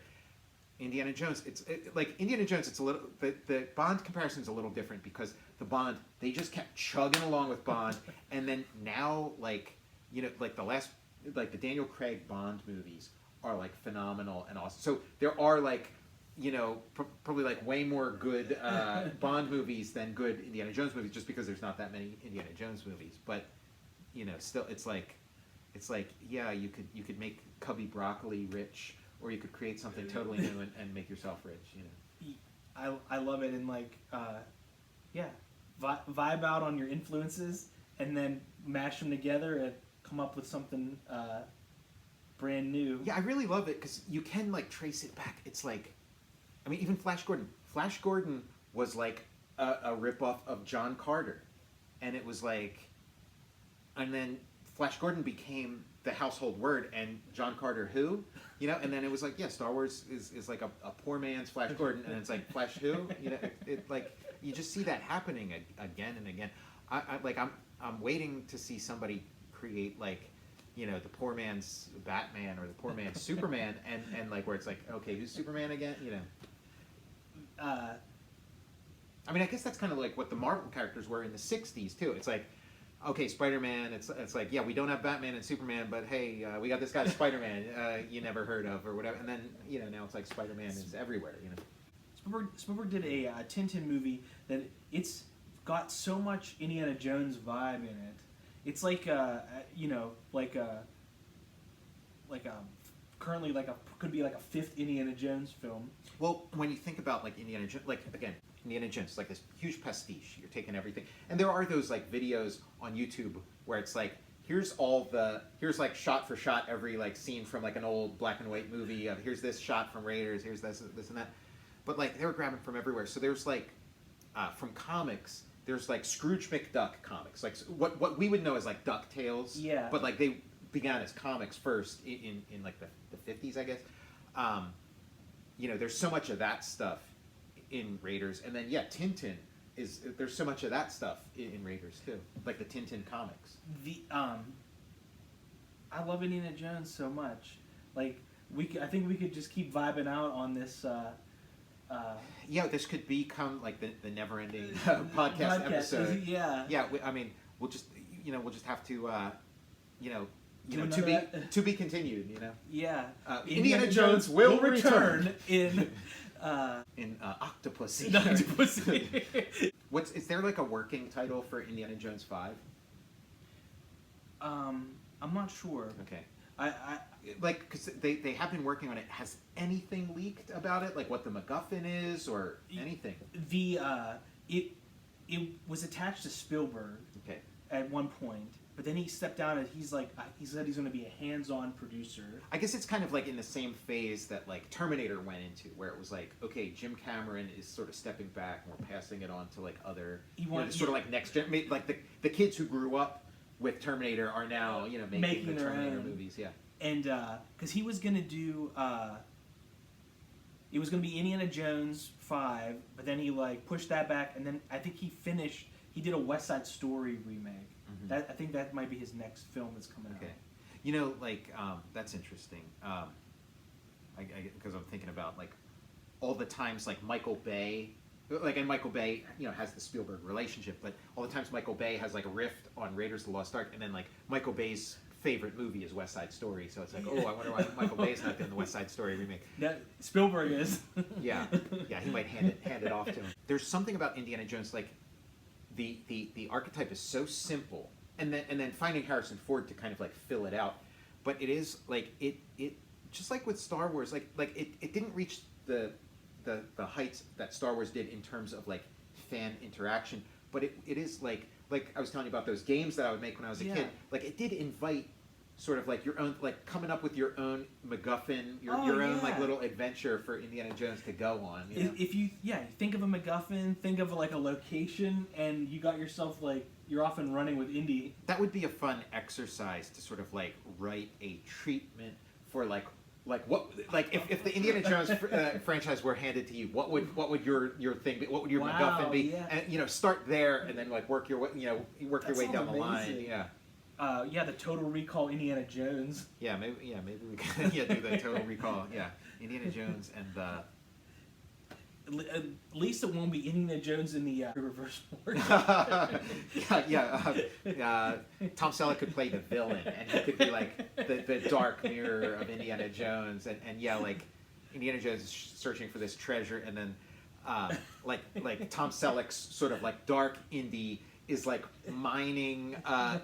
Indiana Jones, like Indiana Jones, it's a little the Bond comparison is a little different because the Bond, they just kept chugging along with Bond, and then now like the Daniel Craig Bond movies are like phenomenal and awesome. So there are like probably like way more good Bond movies than good Indiana Jones movies, just because there's not that many Indiana Jones movies. But still it's like yeah, you could make Cubby Broccoli rich, or you could create something totally new and make yourself rich. I love it, and like vibe out on your influences and then mash them together and come up with something brand new. Yeah, I really love it because you can like trace it back. It's like, I mean, even Flash Gordon. Flash Gordon was like a ripoff of John Carter, and it was like, and then Flash Gordon became the household word, and John Carter who, and then it was like, yeah, Star Wars is like a poor man's Flash Gordon, and it's like Flash who, it like you just see that happening again and again. I'm waiting to see somebody create like, the poor man's Batman or the poor man's Superman, and like where it's like, okay, who's Superman again? I mean, I guess that's kind of like what the Marvel characters were in the '60s too. It's like, okay, Spider-Man. It's like, yeah, we don't have Batman and Superman, but hey, we got this guy Spider-Man you never heard of or whatever. And then now it's like Spider-Man is everywhere. Spielberg did a Tintin movie that it's got so much Indiana Jones vibe in it. It's like currently could be like a fifth Indiana Jones film. Well, when you think about like Indiana Jones, like again, Indiana Jones is like this huge pastiche. You're taking everything, and there are those like videos on YouTube where it's like, here's like shot for shot every like scene from like an old black and white movie. Here's this shot from Raiders. Here's this and that. But like they were grabbing from everywhere. So there's like from comics. There's like Scrooge McDuck comics, like what we would know as like DuckTales. Yeah. But like they began as comics first in like the 50s, I guess. There's so much of that stuff in Raiders, and then yeah, Tintin there's so much of that stuff in Raiders too, like the Tintin comics. I love Indiana Jones so much. Like I think we could just keep vibing out on this. Yeah, this could become like the never-ending podcast episode. Yeah. Yeah, I mean, we'll just have to to be continued. Yeah. Indiana Jones will return in Octopussy. Octopussy. Is there like a working title for Indiana Jones 5? I'm not sure. Okay. I like, because they have been working on it. Has anything leaked about it? Like what the MacGuffin is or anything? It was attached to Spielberg. Okay. At one point, but then he stepped down and he said he's going to be a hands-on producer. I guess it's kind of like in the same phase that like Terminator went into, where it was like, okay, Jim Cameron is sort of stepping back and we're passing it on to like other, sort of like next gen, like the kids who grew up with Terminator are now making the Terminator movies. Yeah. And because he was going to do it was going to be Indiana Jones 5, but then he like pushed that back, and then I think he did a West Side Story remake. Mm-hmm. I think that might be his next film that's coming out. That's interesting. Because I'm thinking about like all the times like Michael Bay, and Michael Bay has the Spielberg relationship, but all the times Michael Bay has like a rift on Raiders of the Lost Ark, and then like Michael Bay's favorite movie is West Side Story, so it's like, I wonder why Michael Bay's not doing the West Side Story remake. Spielberg is. yeah, he might hand it off to him. There's something about Indiana Jones, like the archetype is so simple, and then finding Harrison Ford to kind of like fill it out, but it is like it just like with Star Wars, like it didn't reach the heights that Star Wars did in terms of like fan interaction, but it is like I was telling you about those games that I would make when I was a kid. Like it did invite sort of like your own, like coming up with your own MacGuffin, your Oh, own like yeah. little adventure for Indiana Jones to go on. You know? If you think of a MacGuffin, think of like a location, and you got yourself like you're off and running with Indy. That would be a fun exercise to sort of like write a treatment for like what, like if the Indiana Jones franchise were handed to you, what would your thing be? What would your Wow, MacGuffin be? yeah. And start there and then like work your way, work your That way down sounds the line. amazing. Yeah. The Total Recall Indiana Jones. Maybe we can do the Total Recall. Yeah, Indiana Jones and the. At least it won't be Indiana Jones in the reverse order. Tom Selleck could play the villain, and he could be like the dark mirror of Indiana Jones, and like Indiana Jones is searching for this treasure, and then like Tom Selleck's sort of like dark Indy is like mining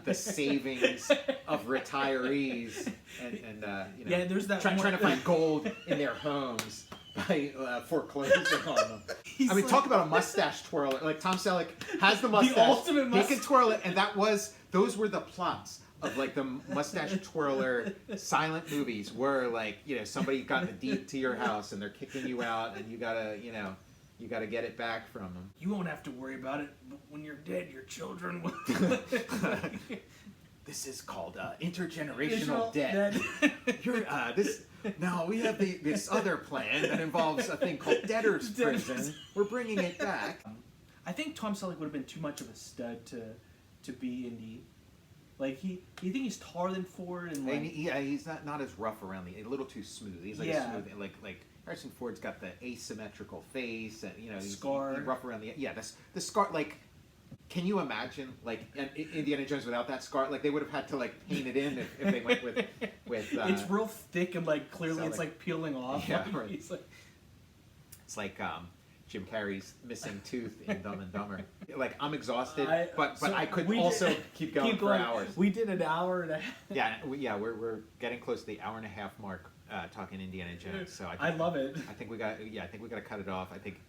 the savings of retirees, and there's that trying to find gold in their homes by foreclosing on them. I mean, talk about a mustache twirler. Like Tom Selleck has the mustache. The ultimate mustache. He can twirl it, and those were the plots of like the mustache twirler silent movies, where like somebody got the deed to your house and they're kicking you out, and you gotta get it back from them. You won't have to worry about it, but when you're dead, your children will. This is called intergenerational debt. You're No, we have this other plan that involves a thing called debtor's prison. We're bringing it back. I think Tom Selleck would have been too much of a stud to be Indy. Like you think he's taller than Ford, and like he's not as rough around a little too smooth. He's like a smooth, like Harrison Ford's got the asymmetrical face, and he's scar, rough around the scar. Like, can you imagine like Indiana Jones without that scar? Like they would have had to like paint it in if they went with. It's real thick and like clearly it's like peeling off. Yeah, like, right. It's like Jim Carrey's missing tooth in Dumb and Dumber. Like I'm exhausted, but I could keep going for hours. We did an hour and a half. We're getting close to the hour and a half mark talking Indiana Jones. So I love it. I think we got to cut it off. I think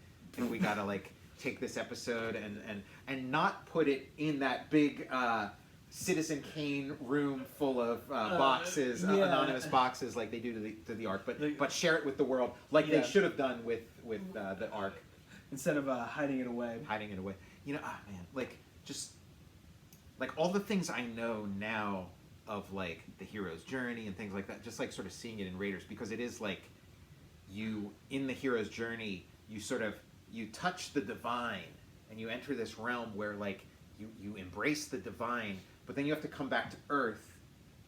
we got to like take this episode and not put it in that big Citizen Kane room full of boxes, anonymous boxes like they do to the Ark, but share it with the world like they should have done with the Ark. Instead of hiding it away. Man, like just like all the things I know now of like the hero's journey and things like that, just like sort of seeing it in Raiders, because it is like you in the hero's journey, you touch the divine and you enter this realm where like you embrace the divine, but then you have to come back to Earth,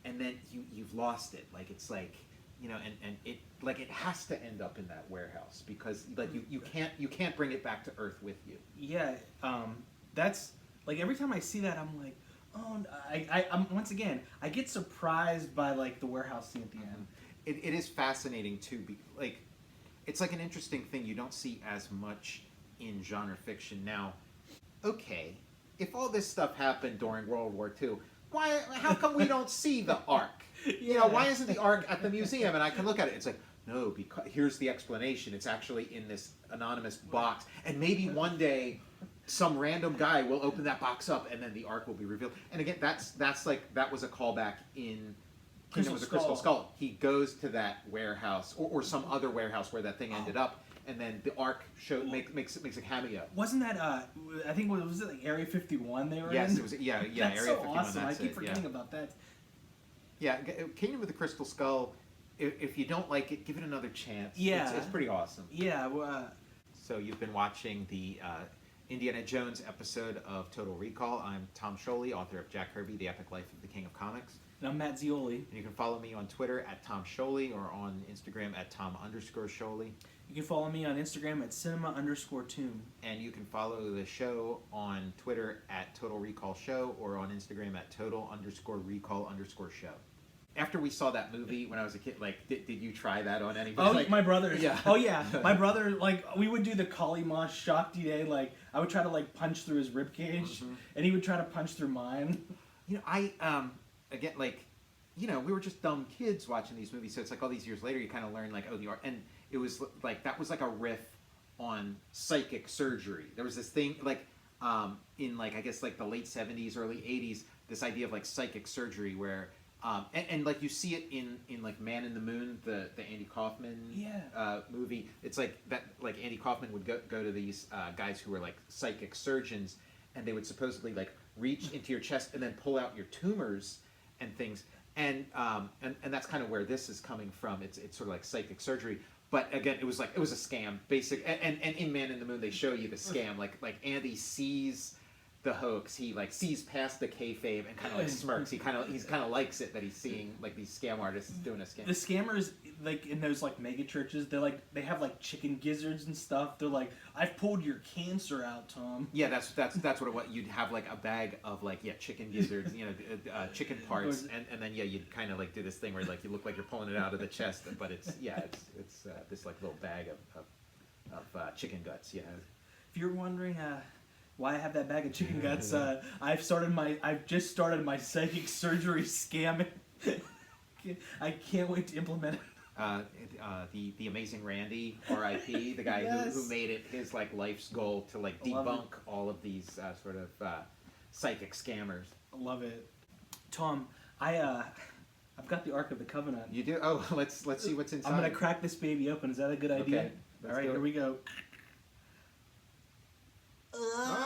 and then you've lost it. Like it's like and it like it has to end up in that warehouse, because like you can't bring it back to Earth with you. Yeah, that's like every time I see that, I'm like, oh, I'm once again I get surprised by like the warehouse scene at the end. It is fascinating too. Like it's like an interesting thing you don't see as much in genre fiction now. Okay, if all this stuff happened during World War II, how come we don't see the Ark? Why isn't the Ark at the museum and I can look at it? It's like, no, because here's the explanation. It's actually in this anonymous box, and maybe one day some random guy will open that box up and then the Ark will be revealed. And again, that was a callback in Kingdom of the Crystal Skull. He goes to that warehouse or some other warehouse where that thing ended up, and then the Ark makes a cameo. Wasn't that I think was it like Area 51 they were in? Yes, it was. That's Area so 51. Awesome. I keep forgetting about that. Yeah, Kingdom of the Crystal Skull. If you don't like it, give it another chance. Yeah, it's pretty awesome. Yeah. So you've been watching the Indiana Jones episode of Total Recall. I'm Tom Scioli, author of Jack Kirby, The Epic Life of the King of Comics. And I'm Matt Zeoli. And you can follow me on Twitter at Tom Scioli or on Instagram at Tom_Scioli. You can follow me on Instagram at cinema_tomb. And you can follow the show on Twitter at Total Recall Show or on Instagram at Total_Recall_show. After we saw that movie when I was a kid, like, did you try that on anybody? Oh, like, my brother. Yeah. Oh, yeah. My brother, like, we would do the Kali Ma Shakti Day. Like, I would try to, like, punch through his ribcage, and he would try to punch through mine. Again, like, we were just dumb kids watching these movies, so it's like all these years later you kind of learn, like, the art. And it was, like, that was, like, a riff on psychic surgery. There was this thing, like, in, like, I guess, like, the late 70s, early 80s, this idea of, like, psychic surgery where And like you see it in like Man in the Moon, the Andy Kaufman movie. It's like that, like Andy Kaufman would go to these guys who were like psychic surgeons, and they would supposedly like reach into your chest and then pull out your tumors and things. And that's kind of where this is coming from. It's sort of like psychic surgery. But again, it was a scam, basic. And in Man in the Moon, they show you the scam. Like Andy sees the hoax. He like sees past the kayfabe and kind of like smirks. He's kind of likes it that he's seeing like these scam artists doing a scam. The scammers, like in those like mega churches, they have like chicken gizzards and stuff. They're like, I've pulled your cancer out, Tom. Yeah, that's what it was. You'd have like a bag of like chicken gizzards, chicken parts, and then you'd kind of like do this thing where like you look like you're pulling it out of the chest, but it's this like little bag of chicken guts. Yeah. If you're wondering why I have that bag of chicken guts, I've just started my psychic surgery scam. I can't wait to implement it. The amazing Randy, R.I.P., the guy who made it his like life's goal to like debunk all of these sort of psychic scammers. I love it. Tom, I've got the Ark of the Covenant. You do? Oh, let's see what's inside. I'm gonna crack this baby open. Is that a good idea? Okay, all right, here we go. Oh,